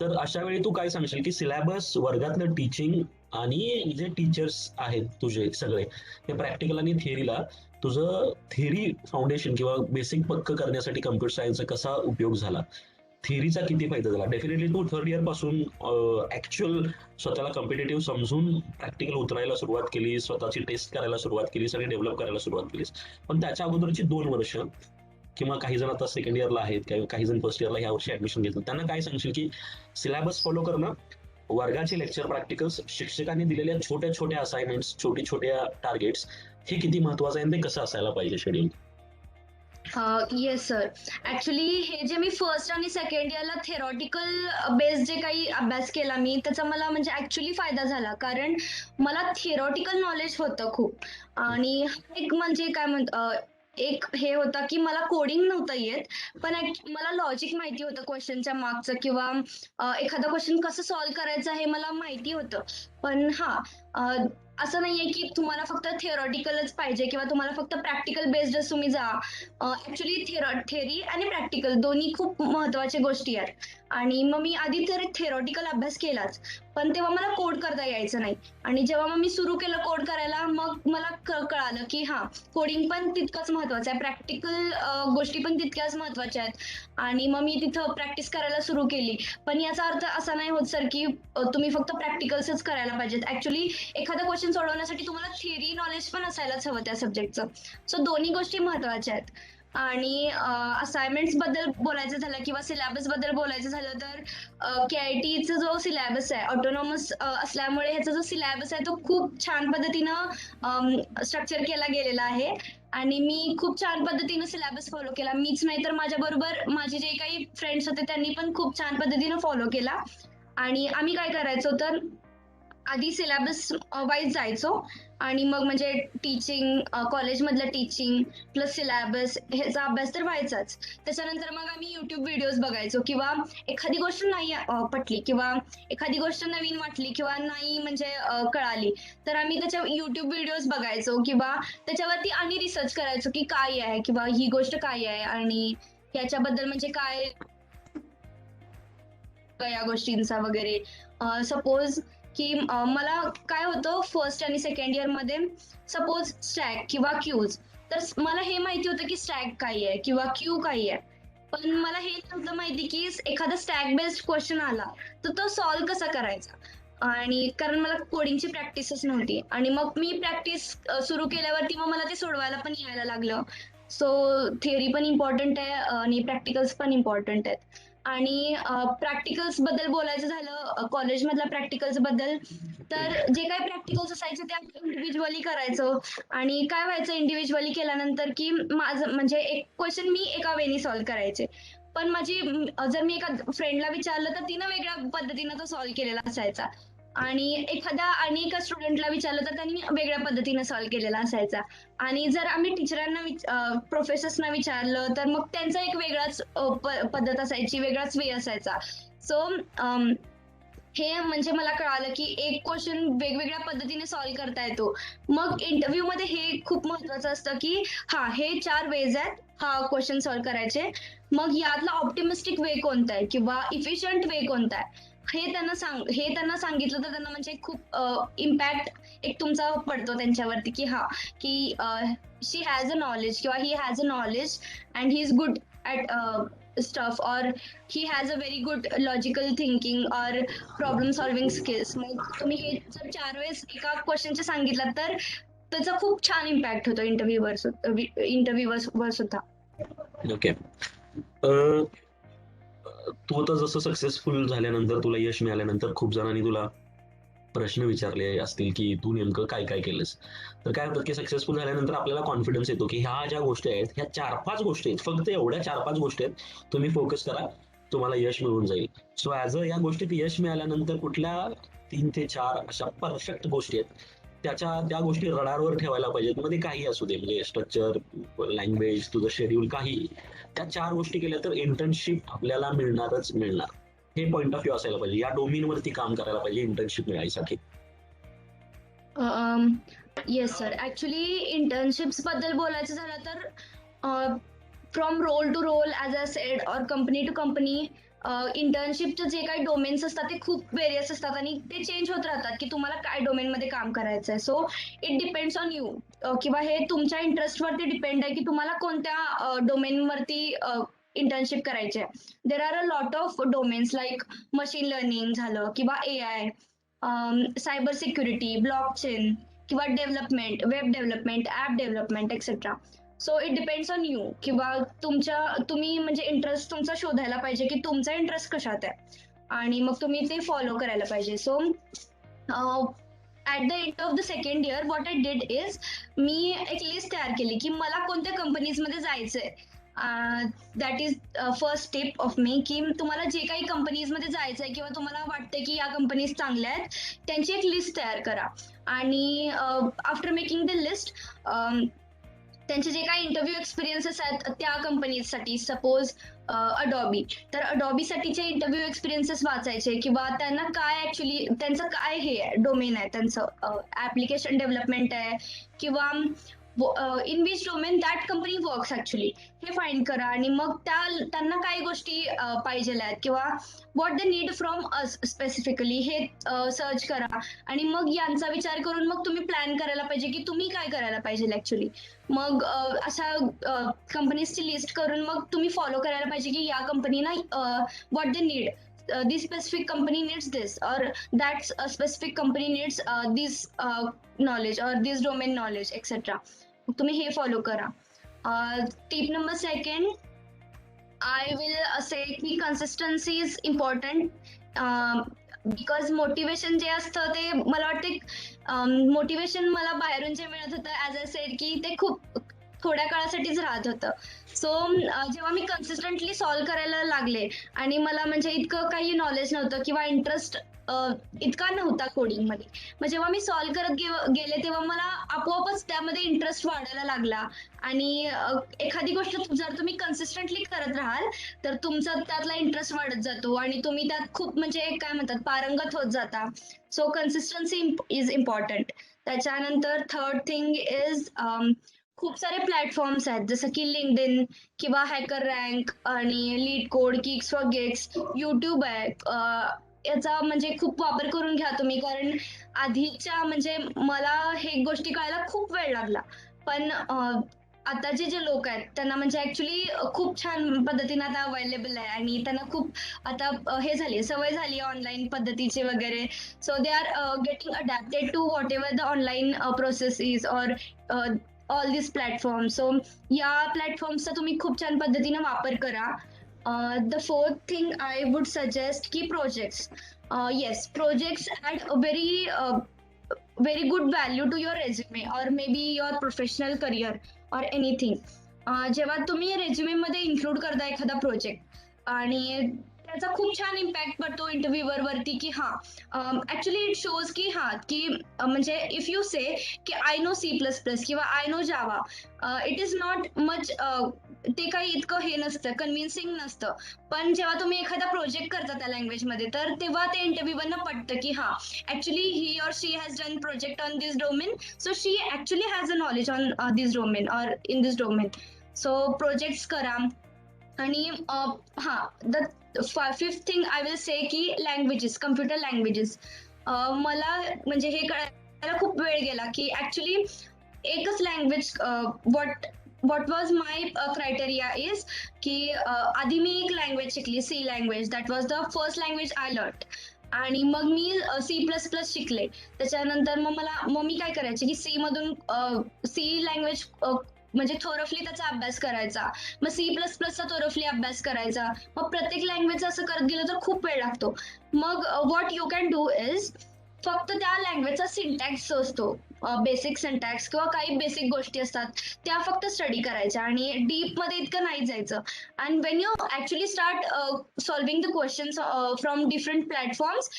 तर अशा वेळी तू काय सांगशील की सिलेबस, वर्गातलं टीचिंग आणि जे टीचर्स आहेत तुझे सगळे ते प्रॅक्टिकल आणि थिअरीला तुझं थिअरी फाउंडेशन किंवा बेसिक पक्क करण्यासाठी कम्प्युटर सायन्सचा कसा उपयोग झाला, थिअरीचा किती फायदा झाला? डेफिनेटली तू 3rd इयर पासून ऍक्च्युअल स्वतःला कॉम्पिटेटिव्ह समजून प्रॅक्टिकल उतरायला सुरुवात केली, स्वतःची टेस्ट करायला सुरुवात केली, सगळी डेव्हलप करायला सुरुवात केलीस. पण त्याच्या अगोदरची 2 वर्ष किंवा काही जण आता सेकंड इयरला आहेत, काही जण फर्स्ट इयरला ह्या वर्षी ऍडमिशन घेतात, त्यांना काय सांगशील की सिलेबस फॉलो करणं, वर्गाचे लेक्चर प्रॅक्टिकल्स, शिक्षकांनी दिलेल्या छोट्या छोट्या असाइनमेंट्स, छोट्या टार्गेट्स हे किती महत्वाचं आहे आणि ते कसं असायला पाहिजे शेड्यूल? येस सर, ऍक्च्युली हे जे मी फर्स्ट आणि सेकंड इयरला थेरॉटिकल बेस जे काही अभ्यास केला मी त्याचा मला म्हणजे ऍक्च्युली फायदा झाला, कारण मला थिअरॉटिकल नॉलेज होतं खूप. आणि एक म्हणजे काय एक हे होता की मला कोडिंग नव्हतं येत, पण मला लॉजिक माहिती होतं क्वेश्चनच्या मागचं किंवा एखादा क्वेश्चन कसं सॉल्व्ह करायचं हे मला माहिती होतं. पण असं नाहीये की तुम्हाला फक्त थिअरॉटिकलच पाहिजे किंवा तुम्हाला फक्त प्रॅक्टिकल बेस्डच तुम्ही जा. ऍक्च्युली थेअरी आणि प्रॅक्टिकल दोन्ही खूप महत्वाच्या गोष्टी आहेत. आणि मग मी आधी तर थिअरॉटिकल अभ्यास केलाच, पण तेव्हा मला कोड करता यायचं नाही. आणि जेव्हा मग मी सुरू केलं कोड करायला, मग मला कळालं की कोडिंग पण तितकंच महत्वाचं आहे, प्रॅक्टिकल गोष्टी पण तितक्याच महत्वाच्या आहेत. आणि मग मी तिथं प्रॅक्टिस करायला सुरू केली. पण याचा अर्थ असा नाही होत सर की तुम्ही फक्त प्रॅक्टिकल्सच करायला पाहिजेत. ऍक्च्युली एखादा क्वेश्चन सोडवण्यासाठी तुम्हाला थिअरी नॉलेज पण असायलाच हवं त्या सब्जेक्टचं. सो दोन्ही गोष्टी महत्वाच्या आहेत. आणि असाइनमेंट्स बद्दल बोलायचं झालं किंवा सिलेबस बद्दल बोलायचं झालं तर KITचा जो सिलेबस आहे ऑटोनॉमस असल्यामुळे ह्याचा जो सिलेबस आहे तो खूप छान पद्धतीनं स्ट्रक्चर केला गेलेला आहे आणि मी खूप छान पद्धतीनं सिलेबस फॉलो केला. मीच नाही तर माझ्या बरोबर माझे जे काही फ्रेंड्स होते त्यांनी पण खूप छान पद्धतीनं फॉलो केला. आणि आम्ही काय करायचो तर आधी सिलेबस वाईज जायचो आणि मग म्हणजे टीचिंग कॉलेजमधलं टीचिंग प्लस सिलेबस ह्याचा अभ्यास तर व्हायचाच. त्याच्यानंतर मग आम्ही युट्यूब व्हिडिओज बघायचो किंवा एखादी गोष्ट नाही पटली किंवा एखादी गोष्ट नवीन वाटली किंवा नाही म्हणजे कळाली तर आम्ही त्याच्या युट्यूब व्हिडिओज बघायचो किंवा त्याच्यावरती आणि रिसर्च करायचो की काय आहे किंवा ही गोष्ट काय आहे आणि याच्याबद्दल म्हणजे काय या गोष्टींचा वगैरे. सपोज की मला काय होतं फर्स्ट आणि सेकंड इयर मध्ये सपोज स्टॅक किंवा क्यूज तर मला हे माहिती होतं की स्टॅक काय आहे किंवा क्यू काय आहे पण मला हे नव्हतं माहिती की एखादा स्टॅक बेस्ड क्वेश्चन आला तर तो सॉल्व्ह कसा करायचा आणि कारण मला कोडिंगची प्रॅक्टिसच नव्हती आणि मग मी प्रॅक्टिस सुरू केल्यावरती मग मला ते सोडवायला पण यायला लागलं. सो थिअरी पण इम्पॉर्टंट आहे आणि प्रॅक्टिकल्स पण इम्पॉर्टंट आहेत. आणि प्रॅक्टिकल्स बद्दल बोलायचं झालं कॉलेजमधल्या प्रॅक्टिकल्स बद्दल तर जे काही प्रॅक्टिकल्स असायचे ते आपण इंडिव्हिज्युअली करायचो आणि काय व्हायचं इंडिव्हिज्युअली केल्यानंतर की माझं म्हणजे एक क्वेश्चन मी एका वेनी सॉल्व्ह करायचे पण माझी जर मी एका फ्रेंडला विचारलं तर तिनं वेगळ्या पद्धतीनं तो सॉल्व्ह केलेला असायचा आणि एका स्टुडंटला विचारलं तर त्यांनी वेगळ्या पद्धतीनं सॉल्व्ह केलेला असायचा आणि जर आम्ही टीचरांना प्रोफेसर्सना विचारलं तर मग त्यांचा एक वेगळाच पद्धत असायची वेगळाच वे असायचा. सो हे म्हणजे मला कळालं की एक क्वेश्चन वेगवेगळ्या पद्धतीने सॉल्व्ह करता येतो. मग इंटरव्ह्यू मध्ये हे खूप महत्वाचं असतं की हे 4 वेज आहेत हा क्वेश्चन सॉल्व्ह करायचे मग यातला ऑप्टिमिस्टिक वे कोणता आहे किंवा इफिशियंट वे कोणता आहे हे त्यांना सांगितलं तर त्यांना म्हणजे खूप इम्पॅक्ट एक तुमचा पडतो त्यांच्यावरती की शी हॅज अ नॉलेज किंवा he has a knowledge and he is good at stuff or he has a very good logical thinking or problem solving skills. मग तुम्ही हे जर 4 वेळेस एका क्वेश्चनचे सांगितलं तर त्याचा खूप छान इम्पॅक्ट होतो इंटरव्ह्यूवर सुद्धा. ओके. तू आता जसं सक्सेसफुल झाल्यानंतर तुला यश मिळाल्यानंतर खूप जणांनी तुला प्रश्न विचारले असतील की तू नेमकं काय काय केलंस तर काय होतं की सक्सेसफुल झाल्यानंतर आपल्याला कॉन्फिडन्स येतो की ह्या ज्या गोष्टी आहेत ह्या 4-5 गोष्टी आहेत फक्त एवढ्या 4-5 गोष्टी आहेत तुम्ही फोकस करा तुम्हाला यश मिळून जाईल. सो ॲज अ या गोष्टीत यश मिळाल्यानंतर कुठल्या 3 ते 4 अशा परफेक्ट गोष्टी आहेत त्या गोष्टी रडारवर ठेवायला पाहिजेत. मध्ये काही असू दे म्हणजे स्ट्रक्चर लँग्वेज तुझं शेड्यूल काही त्या 4 गोष्टी केल्या तर इंटर्नशिप आपल्याला मिळणारच मिळणार. हे पॉइंट ऑफ व्ह्यू असायला पाहिजे या डोमेनवरती काम करायला पाहिजे इंटर्नशिप मिळायसाठी. येस सर ऍक्च्युली इंटर्नशिप्स बद्दल बोलायचं झालं तर from role to role as a said और कंपनी टू कंपनी इंटर्नशिपचे जे काही डोमेन्स असतात ते खूप वेरियस असतात आणि ते चेंज होत राहतात की तुम्हाला काय डोमेनमध्ये काम करायचं आहे. So it depends on you किंवा हे तुमच्या इंटरेस्टवरती डिपेंड आहे की तुम्हाला कोणत्या डोमेनवरती इंटर्नशिप करायचे. There are a lot of domains like machine learning झालं किंवा AI, सायबर सिक्युरिटी, ब्लॉकचेन किंवा development, web development, app development etcetera. So it depends on you किंवा तुम्ही म्हणजे इंटरेस्ट तुमचा शोधायला पाहिजे की तुमचा इंटरेस्ट कशात आहे आणि मग तुम्ही ते फॉलो करायला पाहिजे. So at the end of the second year what I did is me एक लिस्ट तयार केली की मला कोणत्या कंपनीजमध्ये जायचंय. That is first step of me की तुम्हाला जे काही कंपनीजमध्ये जायचंय किंवा तुम्हाला वाटतंय की या कंपनीज चांगल्या आहेत त्यांची एक लिस्ट तयार करा आणि आफ्टर मेकिंग द लिस्ट त्यांचे जे काही इंटरव्ह्यू एक्सपिरियन्सेस आहेत त्या कंपनीजसाठी सपोज अडॉबी तर अडॉबीसाठीचे इंटरव्ह्यू एक्सपिरियन्सेस वाचायचे किंवा त्यांना काय ऍक्च्युली त्यांचं काय हे डोमेन आहे त्यांचं ऍप्लिकेशन डेव्हलपमेंट आहे किंवा in which domain that company works actually हे फाइंड करा आणि मग त्यांना काही गोष्टी पाहिजे आहेत किंवा what the need from us specifically हे सर्च करा आणि मग यांचा विचार करून मग तुम्ही प्लॅन करायला पाहिजे की तुम्ही काय करायला पाहिजे ऍक्च्युली. मग अशा कंपनीजची लिस्ट करून मग तुम्ही फॉलो करायला पाहिजे की या कंपनीना what the need this specific company needs this or that specific company needs this knowledge or this domain knowledge etc. तुम्ही हे फॉलो करा Tip number second, I will say की consistency is important. Because motivation जे असतं ते मला वाटते मोटिवेशन मला बाहेरून जे मिळत होतं ऍज अ सेड की ते खूप थोड्या काळासाठीच राहत होतं. सो जेव्हा मी कन्सिस्टंटली सॉल्व्ह करायला लागले आणि मला म्हणजे इतकं काही नॉलेज नव्हतं किंवा इंटरेस्ट इतका नव्हता कोडिंग मध्ये, मग जेव्हा मी सॉल्व्ह करत गेले तेव्हा मला आपोआपच त्यामध्ये इंटरेस्ट वाढायला लागला. आणि एखादी गोष्ट जर तुम्ही कन्सिस्टंटली करत राहाल तर तुमचा त्यातला इंटरेस्ट वाढत जातो आणि तुम्ही त्यात खूप म्हणजे काय म्हणतात पारंगत होत जाता. So consistency is important. त्याच्यानंतर थर्ड थिंग इज खूप सारे प्लॅटफॉर्म्स आहेत जसं की लिंक्डइन किंवा हॅकर रँक आणि leet code, kicks for gigs, YouTube आहे. याचा म्हणजे खूप वापर करून घ्या तुम्ही, कारण आधीच्या म्हणजे मला हे गोष्टी कळायला खूप वेळ लागला. पण आताचे जे लोक आहेत त्यांना म्हणजे ऍक्च्युली खूप छान पद्धतीने आता अवेलेबल आहे आणि त्यांना खूप आता हे झाली सवय झाली ऑनलाईन पद्धतीची वगैरे. So they are getting adapted to whatever the online process is or all this platform. So या प्लॅटफॉर्मचा तुम्ही खूप छान पद्धतीने वापर करा. The fourth thing I would suggest ki projects. Yes, projects add a very good value to your resume or maybe your professional career or anything. जेव्हा तुम्ही रेझ्युमे मध्ये इन्क्लूड करता एखादा प्रोजेक्ट आणि त्याचा खूप छान इम्पॅक्ट पडतो इंटरव्ह्यूवर वरती की हा ऍक्च्युली इट शोज की हा की म्हणजे इफ यू से की आय नो C++ किंवा I know Java, it is not much, ते काही इतकं हे नसतं, कन्व्हिन्सिंग नसतं. पण जेव्हा तुम्ही एखादा प्रोजेक्ट करता त्या लँग्वेजमध्ये तर तेव्हा ते इंटरव्ह्यूवरनं पडतं की हा ऍक्च्युली ही और she has done project on this domain, so she actually has a knowledge on this domain और in this domain. So projects करा. आणि हा the fifth thing I will say की लँग्वेजेस, कम्प्युटर लँग्वेजेस. मला म्हणजे हे कळायला खूप वेळ गेला की ऍक्च्युली एकच language what was my criteria is की आधी मी एक लँग्वेज शिकली, C language. That was the first language I learn. आणि मग मी C++ शिकले. त्याच्यानंतर मग मी काय करायचे की सी मधून सी लँग्वेज म्हणजे थोरफली त्याचा अभ्यास करायचा, मग C++चा थोरफली अभ्यास करायचा. मग प्रत्येक लँग्वेज असं करत गेलं तर खूप वेळ लागतो. मग what you can do is फक्त त्या लँग्वेजचा सिंटॅक्स जो असतो, बेसिक सिंटॅक्स किंवा काही बेसिक गोष्टी असतात त्या फक्त स्टडी करायच्या आणि डीप मध्ये इतकं नाही जायचं. And Wien you actually start solving the questions from different platforms,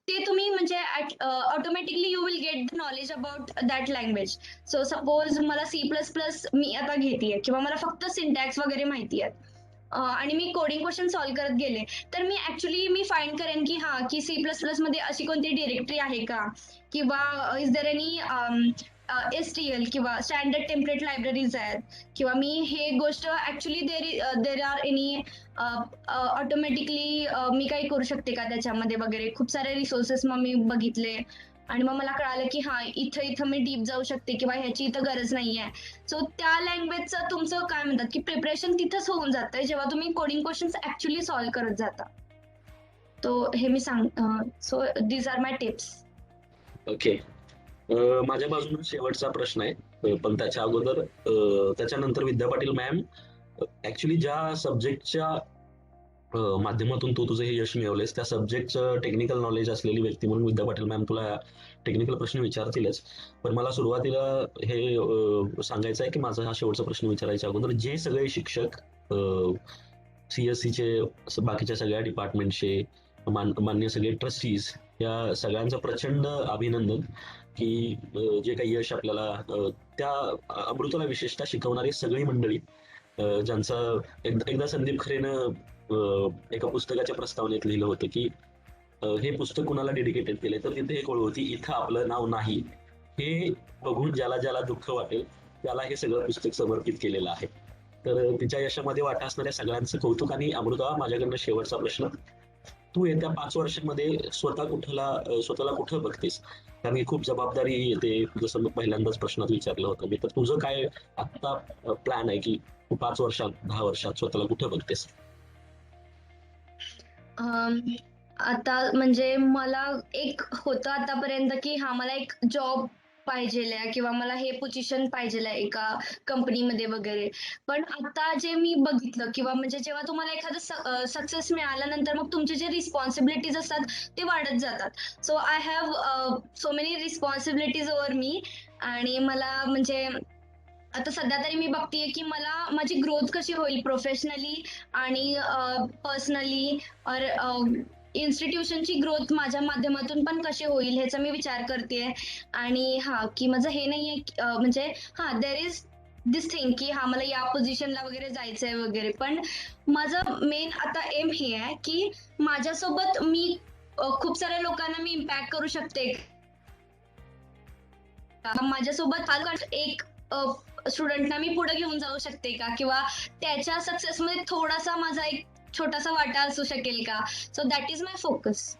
ते तुम्ही म्हणजे automatically you will get the knowledge about that language. So suppose मला C++ मी आता घेतेय किंवा मला फक्त सिंटॅक्स वगैरे माहिती आहे आणि मी कोडिंग क्वेश्चन सॉल्व्ह करत गेले तर मी फाइंड करेन की हा की C++ मध्ये अशी कोणती डिरेक्टरी आहे का किंवा इज देर एनी STL किंवा स्टँडर्ड टेम्पलेट लायब्ररीज आहेत किंवा मी हे गोष्ट actually there are any automatically मी काही करू शकते का त्याच्यामध्ये वगैरे. खूप सारे रिसोर्सेस मग मी बघितले आणि मग मला कळालं की हा इथं मी डीप जाऊ शकते किंवा ह्याची इथं गरज नाहीये. सो त्या लँग्वेजचं तुमचं काय म्हणतात की प्रिपरेशन तिथंच होऊन जातंय जेव्हा तुम्ही कोडिंग क्वेश्चन्स ऍक्च्युली सॉल्व्ह करत जाता. तो हे मी so these are my tips. Okay, माझ्या बाजूने शेवटचा प्रश्न आहे, पण त्याच्या अगोदर त्याच्यानंतर विद्या पाटील मॅम, ऍक्च्युली ज्या सब्जेक्टच्या माध्यमातून तू तुझं हे यश मिळवलेस त्या सब्जेक्टचं टेक्निकल नॉलेज असलेली व्यक्ती म्हणून विद्या पाटील मॅम तुला टेक्निकल प्रश्न विचारतीलच. पण मला सुरुवातीला हे सांगायचं आहे की माझा हा शेवटचा प्रश्न विचारायच्या अगोदर जे सगळे शिक्षक CSCचे बाकीच्या सगळ्या डिपार्टमेंटचे मान्य सगळे ट्रस्टीज या सगळ्यांचं प्रचंड अभिनंदन की जे काही यश आपल्याला त्या अमृताला विशेषतः शिकवणारी सगळी मंडळी, ज्यांचं एकदा संदीप खरेनं एका पुस्तकाच्या प्रस्तावनेत लिहिलं होतं की हे पुस्तक कुणाला डेडिकेटेड केले तर तिथे एक ओळ होती, इथं आपलं नाव नाही. हे बघून ज्याला ज्याला दुःख वाटेल त्याला हे सगळं पुस्तक समर्पित केलेलं आहे. तर तिच्या यशामध्ये वाटा असणाऱ्या सगळ्यांचं कौतुक. आणि अमृता, माझ्याकडनं शेवटचा प्रश्न, तू येत्या 5 वर्षांमध्ये स्वतःला कुठं बघतेस? कारण की खूप जबाबदारी येते, जसं मी पहिल्यांदाच प्रश्नात विचारलं होतं मी. तर तुझं काय आता प्लॅन आहे की तू 5 वर्षात 10 वर्षात स्वतःला कुठं बघतेस? आता म्हणजे मला एक होतं आतापर्यंत की हा मला एक जॉब पाहिजेल किंवा मला हे पोझिशन पाहिजेल आहे एका कंपनीमध्ये वगैरे. पण आता जे मी बघितलं किंवा म्हणजे जेव्हा तुम्हाला एखादं सक्सेस मिळाल्यानंतर मग तुमचे जे रिस्पॉन्सिबिलिटीज असतात ते वाढत जातात. So I have so many responsibilities over me. आणि मला म्हणजे आता सध्या तरी मी बघतेय की मला माझी ग्रोथ कशी होईल प्रोफेशनली आणि पर्सनली और इन्स्टिट्यूशनची ग्रोथ माझ्या माध्यमातून पण कशी होईल ह्याचा मी विचार करतेय. आणि की माझं हे नाहीये म्हणजे देर इज दिस थिंग की मला या पोझिशनला वगैरे जायचंय वगैरे. पण माझं मेन आता एम हे आहे की माझ्यासोबत मी खूप साऱ्या लोकांना मी इम्पॅक्ट करू शकते. माझ्यासोबत एक स्टुडंटना मी पुढे घेऊन जाऊ शकते का, किंवा त्याच्या सक्सेसमध्ये थोडासा माझा एक छोटासा वाटा असू शकेल का. So that is my focus.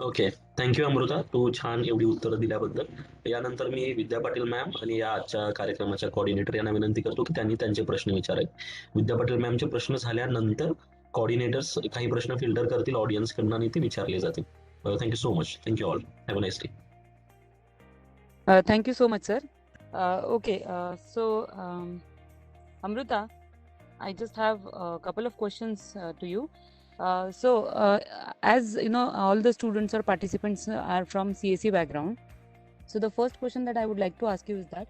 Okay, thank you Amrita, तू छान एवढी उत्तरं दिल्याबद्दल. यानंतर मी विद्या पाटील मॅम आणि या आजच्या कार्यक्रमाच्या कोऑर्डिनेटर यांना विनंती करतो की त्यांनी त्यांचे प्रश्न विचारावेत. विद्या पाटील मॅमचे प्रश्न झाल्यानंतर कोऑर्डिनेटर्स काही प्रश्न फिल्टर करतील ऑडियन्सकडून आणि ते विचारले जातील. Thank you so much. Thank you all. Have a nice day. Thank you so much, sir. Okay, so Amruta, I just have a couple of questions to you. As you know, all the students or participants are from CSE background. So the first question that I would like to ask you is that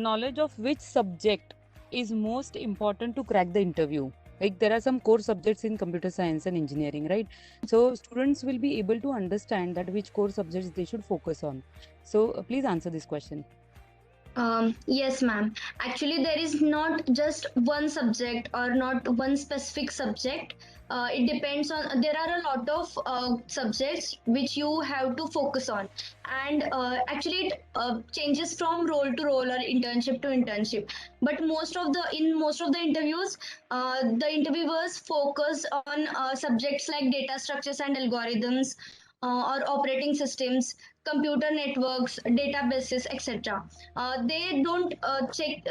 knowledge of which subject is most important to crack the interview? Like there are some core subjects in computer science and engineering, right? So students will be able to understand that which core subjects they should focus on. So please answer this question. Yes, ma'am. Actually, there is not just one subject or not one specific subject. It depends on, there are a lot of subjects which you have to focus on. And actually, it changes from role to role or internship to internship. But in most of the interviews, the interviewers focus on subjects like data structures and algorithms, or operating systems, computer networks, databases, etc. They don't check.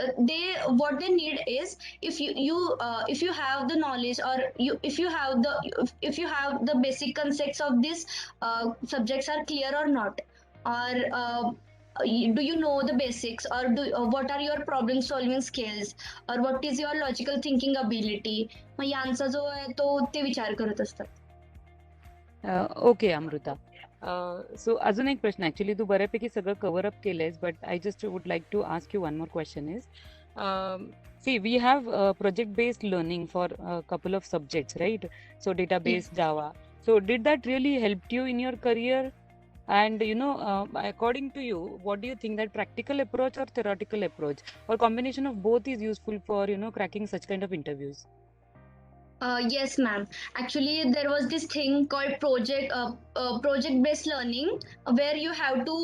What they need is, if you have the knowledge, or if you have the basic concepts of these subjects are clear or not, or do you know the basics, or what are your problem solving skills, or what is your logical thinking ability. मग यांचा जो आहे तो ते विचार करत असतात. ओके अमृता, सो अजून एक प्रश्न. ऍक्च्युली तू बऱ्यापैकी सगळं कव्हर अप केलंयस, but I just would like to ask you one more question is, see, we have project based learning for a couple of subjects, right? So database, Java. So did that really help you in your career? And according to you, what do you think, that practical approach or theoretical approach or combination of both is useful for cracking such kind of interviews? Yes, ma'am. Actually, there was this thing called project-based learning, where you have to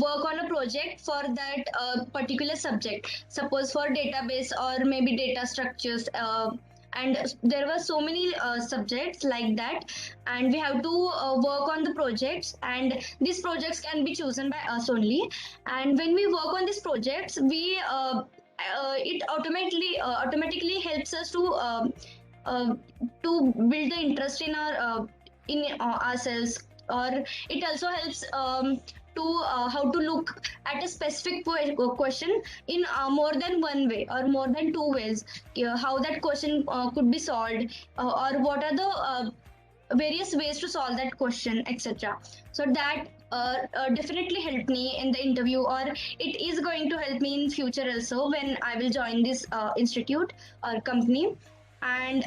work on a project for that particular subject. Suppose for database or maybe data structures. And there were so many subjects like that, and we have to work on the projects, and these projects can be chosen by us only. And when we work on these projects, we it automatically helps us to build the interest in ourselves, or it also helps to how to look at a specific question in more than one way or more than two ways, how that question could be solved, or what are the various ways to solve that question, etc. So that definitely helped me in the interview, or it is going to help me in future also when I will join this institute or company. And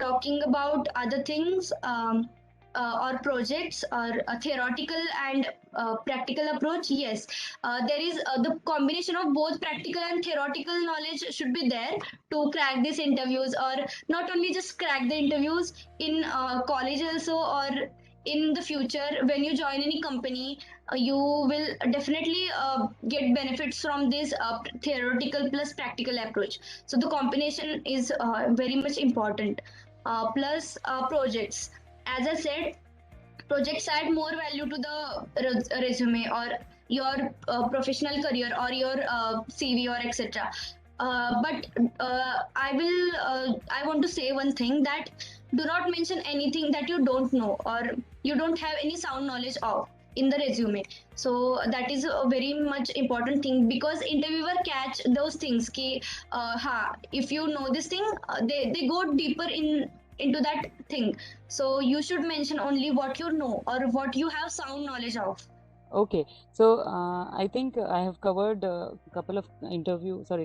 talking about other things, or projects, or a theoretical and practical approach, yes, there is the combination of both practical and theoretical knowledge should be there to crack these interviews, or not only just crack the interviews in college also, or in the future when you join any company, you will definitely get benefits from this theoretical plus practical approach. So the combination is very much important. Plus projects, as I said, projects add more value to the resume or your professional career or your CV or etc. But I want to say one thing, that do not mention anything that you don't know or you don't have any sound knowledge of. in the resume. So that is a very much important thing, because interviewer catch those things ki if you know this thing, they go deeper into that thing. So you should mention only what you know or what you have sound knowledge of. Okay, so I think I have covered a couple of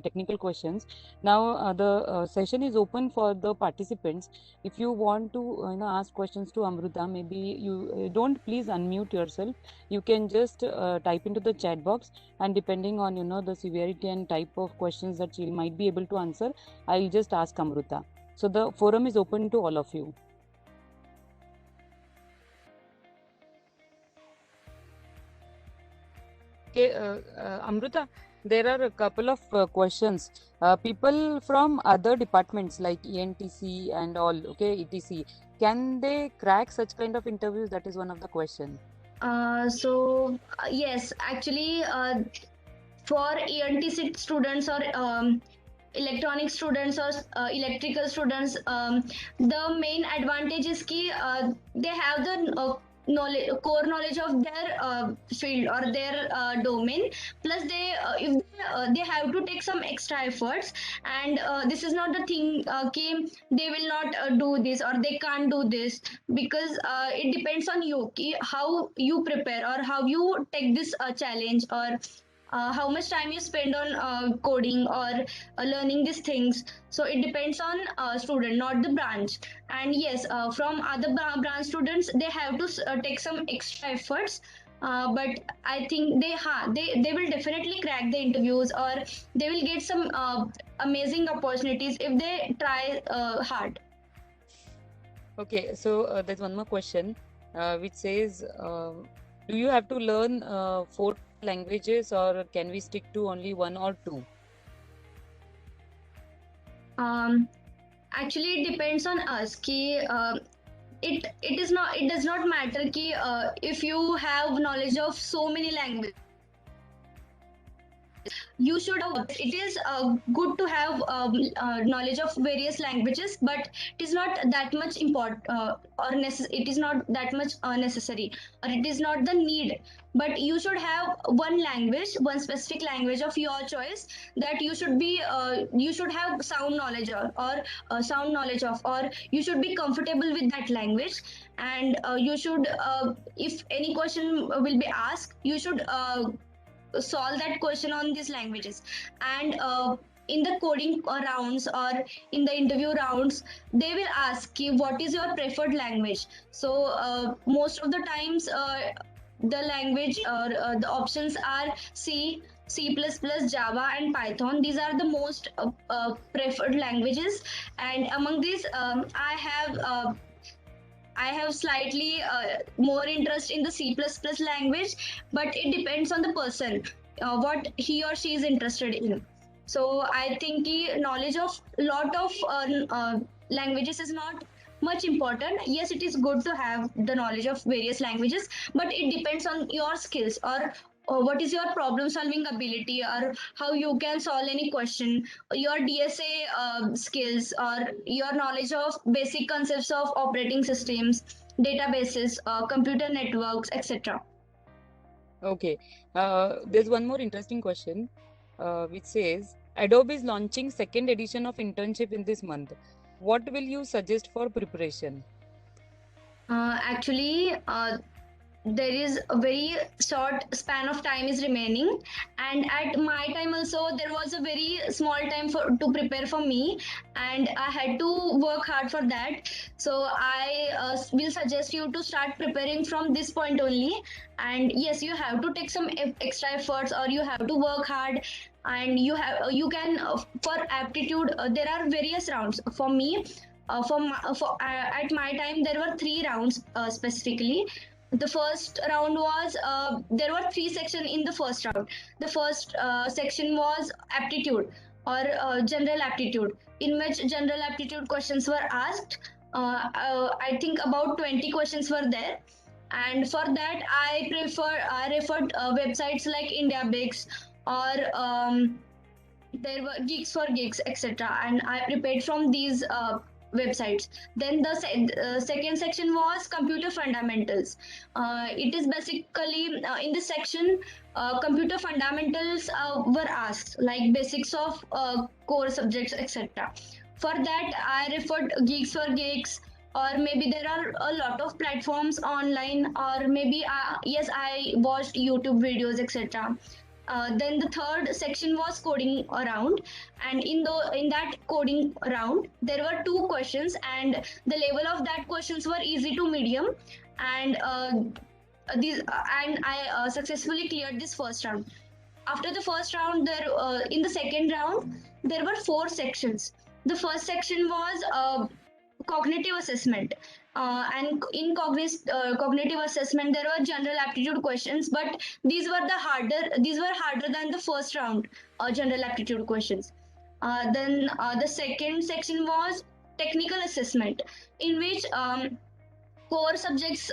technical questions. Now the session is open for the participants. If you want to ask questions to Amruta, maybe you don't please unmute yourself. You can just type into the chat box, and depending on the severity and type of questions that she might be able to answer, I'll just ask Amruta. So the forum is open to all of you. Okay, Amruta, there are a couple of questions. People from other departments like ENTC and all, okay, ETC, can they crack such kind of interviews? That is one of the questions. Yes, actually, for ENTC students or electronic students or electrical students, the main advantage is ki they have the core knowledge of their field or their domain. Plus, they have to take some extra efforts, and this is not the thing ki they will not do this or they can't do this, because it depends on you ki how you prepare or how you take this challenge, or how much time you spend on coding or learning these things. So it depends on student, not the branch. And yes, from other branch students, they have to take some extra efforts. But I think they will definitely crack the interviews, or they will get some amazing opportunities if they try hard. Okay, so there's one more question which says, do you have to learn 4 languages, or can we stick to only 1 or 2? Actually, it depends on us. Ki, it does not matter ki if you have knowledge of so many languages. You should have, it is good to have knowledge of various languages, but it is not that much important, it is not that much necessary, or it is not the need. But you should have one specific language of your choice, that you should have sound knowledge or sound knowledge of, or you should be comfortable with that language. And you should, if any question will be asked, you should solve that question on these languages. And in the coding rounds or in the interview rounds, they will ask you what is your preferred language. So most of the times the language or the options are C, C++, Java, and Python. These are the most preferred languages. And among these, I have slightly more interest in the C++ language, but it depends on the person, what he or she is interested in. So I think the knowledge of lot of languages is not much important. Yes, it is good to have the knowledge of various languages, but it depends on your skills, or what is your problem solving ability, or how you can solve any question, your DSA skills, or your knowledge of basic concepts of operating systems, databases, computer networks, etc. Okay, there's one more interesting question which says, Adobe is launching 2nd edition of internship in this month. What will you suggest for preparation? Actually, there is a very short span of time is remaining, and at my time also there was a very small time to prepare for me, and I had to work hard for that. So I will suggest you to start preparing from this point only. And yes, you have to take some extra efforts, or you have to work hard. And you can for aptitude, there are various rounds. For me, at my time there were 3 rounds specifically. The first round was, there were 3 sections in the first round. The first section was aptitude, or general aptitude, in which general aptitude questions were asked. I think about 20 questions were there. And for that, I referred websites like IndiaBix, or there were Geeks for Gigs, etc. And I prepared from these websites. Then the second section was computer fundamentals. It is basically in this section, computer fundamentals were asked, like basics of core subjects, etc. For that, I referred Geeks for Geeks, or maybe there are a lot of platforms online, or maybe yes, I watched YouTube videos, etc. Then the third section was coding round, and in that coding round there were two questions, and the level of that questions were easy to medium, and these and I successfully cleared this first round. After the first round, in the second round there were four sections. The first section was cognitive assessment, and in cognitive assessment there were general aptitude questions, but these were harder than the first round general aptitude questions. Then the second section was technical assessment, in which core subjects,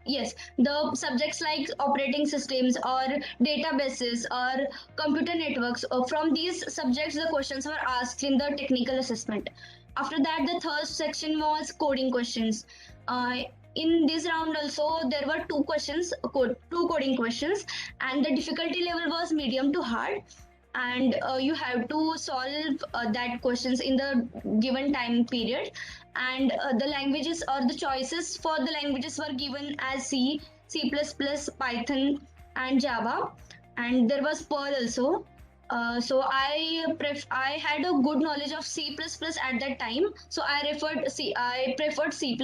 yes, the subjects like operating systems or databases or computer networks, from these subjects the questions were asked in the technical assessment. After that, the third section was coding questions. In this round also there were two coding questions, and the difficulty level was medium to hard, and you have to solve that questions in the given time period, and the languages or the choices for the languages were given as C, C++, Python and Java, and there was Perl also. So I had a good knowledge of C++ at that time, so I preferred C++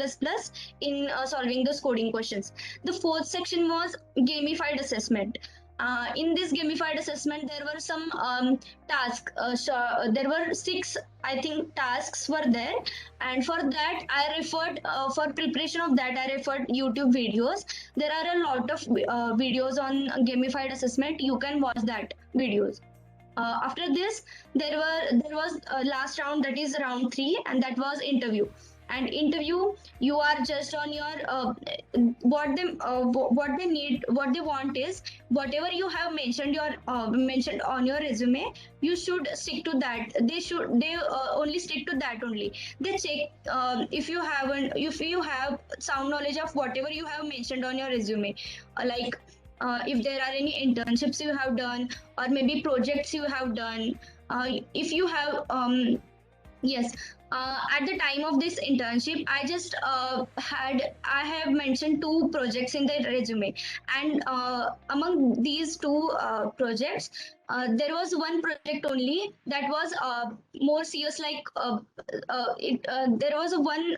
in solving those coding questions. The fourth section was gamified assessment. In this gamified assessment, there were some tasks. There were 6, I think, tasks were there, and for that I referred for preparation of that I referred YouTube videos. There are a lot of videos on gamified assessment. You can watch that videos. After this, there was a last round, that is round 3, and that was interview. And interview, you are just on your what they need, what they want is whatever you have mentioned mentioned on your resume, you should stick to that. They only stick to that only. They check if you have sound knowledge of whatever you have mentioned on your resume, like if there are any internships you have done, or maybe projects you have done. If you have yes, at the time of this internship, I have mentioned 2 projects in the resume, and among these 2 projects, there was one project only that was more CS, like there was one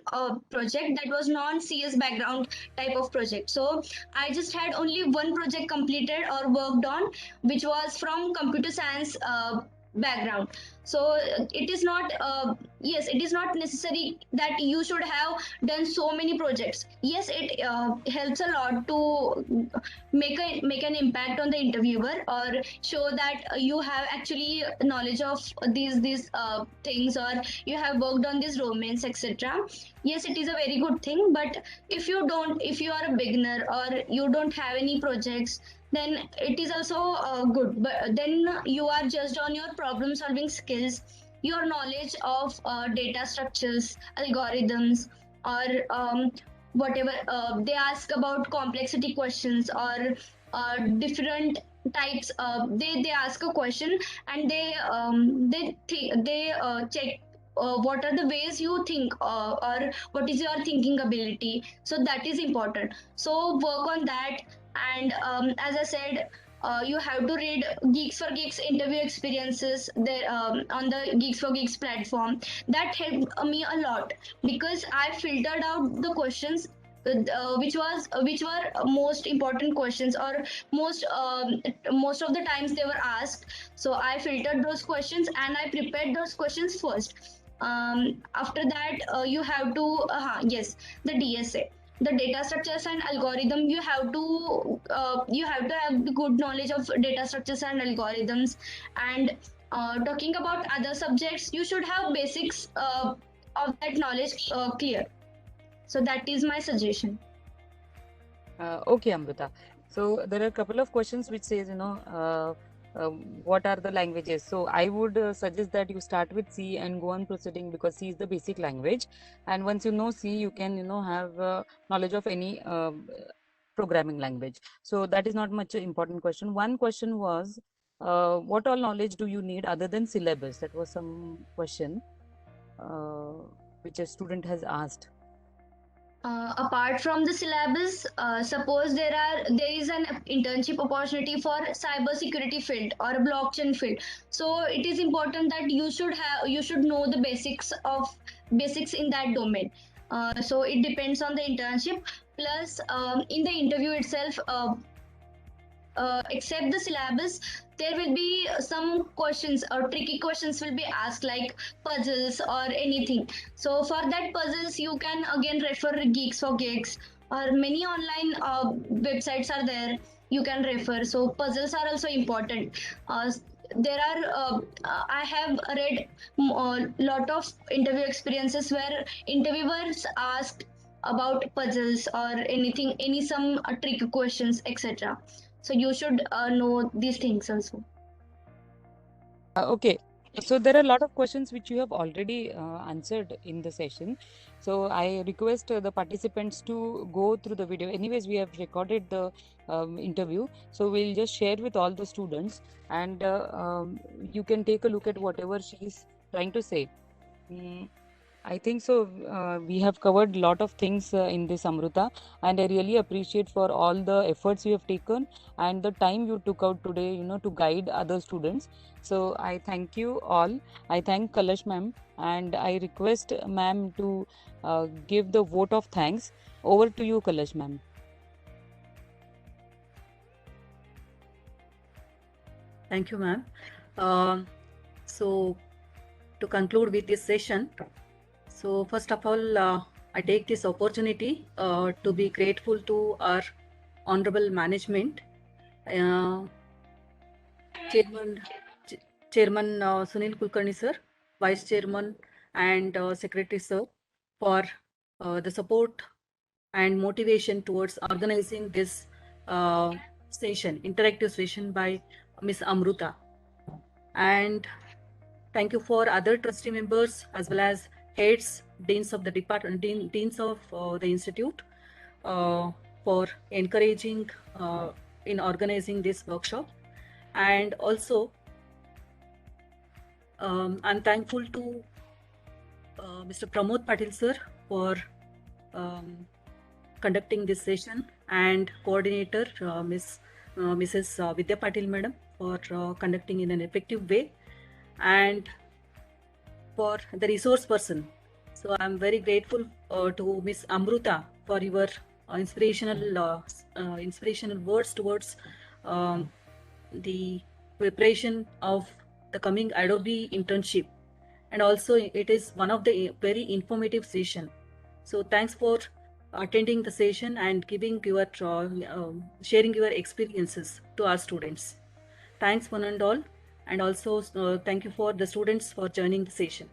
project that was non-CS background type of project. So I just had only one project completed or worked on, which was from computer science background. So it is not yes, it is not necessary that you should have done so many projects. Yes, it helps a lot to make an impact on the interviewer, or show that you have actually knowledge of these things, or you have worked on these domains, etc. Yes, it is a very good thing, but if you are a beginner or you don't have any projects, then it is also good. But then you are judged on your problem solving skills, your knowledge of data structures, algorithms, or whatever. They ask about complexity questions, or different types. They ask a question, and they check what are the ways you think, or what is your thinking ability. So that is important. So work on that. And as I said, you have to read Geeks for Geeks interview experiences there on the Geeks for Geeks platform. That helped me a lot, because I filtered out the questions which were most important questions, or most of the times they were asked. So I filtered those questions and I prepared those questions first. After that, you have to yes, the DSA, the data structures and algorithm. You have to have the good knowledge of data structures and algorithms. And talking about other subjects, you should have basics of that knowledge clear. So that is my suggestion. Okay, Amruta. So there are a couple of questions which says, what are the languages. So I would suggest that you start with C and go on proceeding, because C is the basic language, and once you know C, you can have knowledge of any programming language. So that is not much important question. One question was, what all knowledge do you need other than syllabus? That was some question uh, which a student has asked. Apart from the syllabus, suppose there is an internship opportunity for cyber security field or a blockchain field. So it is important that you should know the basics in that domain. So it depends on the internship. Plus, in the interview itself, except the syllabus, there will be some questions or tricky questions will be asked, like puzzles or anything. So for that puzzles, you can again refer Geeks for Gigs, or many online websites are there. You can refer. So puzzles are also important. There are I have read a lot of interview experiences where interviewers asked about puzzles or anything, any some tricky questions, etc. So you should know these things also. Okay, so there are a lot of questions which you have already answered in the session. So I request the participants to go through the video. Anyways, we have recorded the interview, so we'll just share with all the students, and you can take a look at whatever she is trying to say. I think so. We have covered a lot of things in this, Amruta, and I really appreciate for all the efforts you have taken and the time you took out today, to guide other students. So I thank you all. I thank Kalash ma'am, and I request ma'am to give the vote of thanks. Over to you, Kalash ma'am. Thank you, ma'am. So to conclude with this session, so first of all, I take this opportunity to be grateful to our honorable management, Chairman Sunil Kulkarni sir, Vice Chairman and Secretary sir, for the support and motivation towards organizing this session, interactive session by Ms. Amruta. And thank you for other trustee members as well as heads, deans of the department, deans of the institute for encouraging in organizing this workshop. And also, I'm thankful to Mr. Pramod Patil sir for conducting this session, and coordinator Mrs. Vidya Patil madam for conducting in an effective way, and for the resource person. So I'm very grateful to Miss Amruta for your inspirational words towards the preparation of the coming Adobe internship, and also it is one of the very informative session. So thanks for attending the session and giving your sharing your experiences to our students. Thanks one and all, and also thank you for the students for joining the session.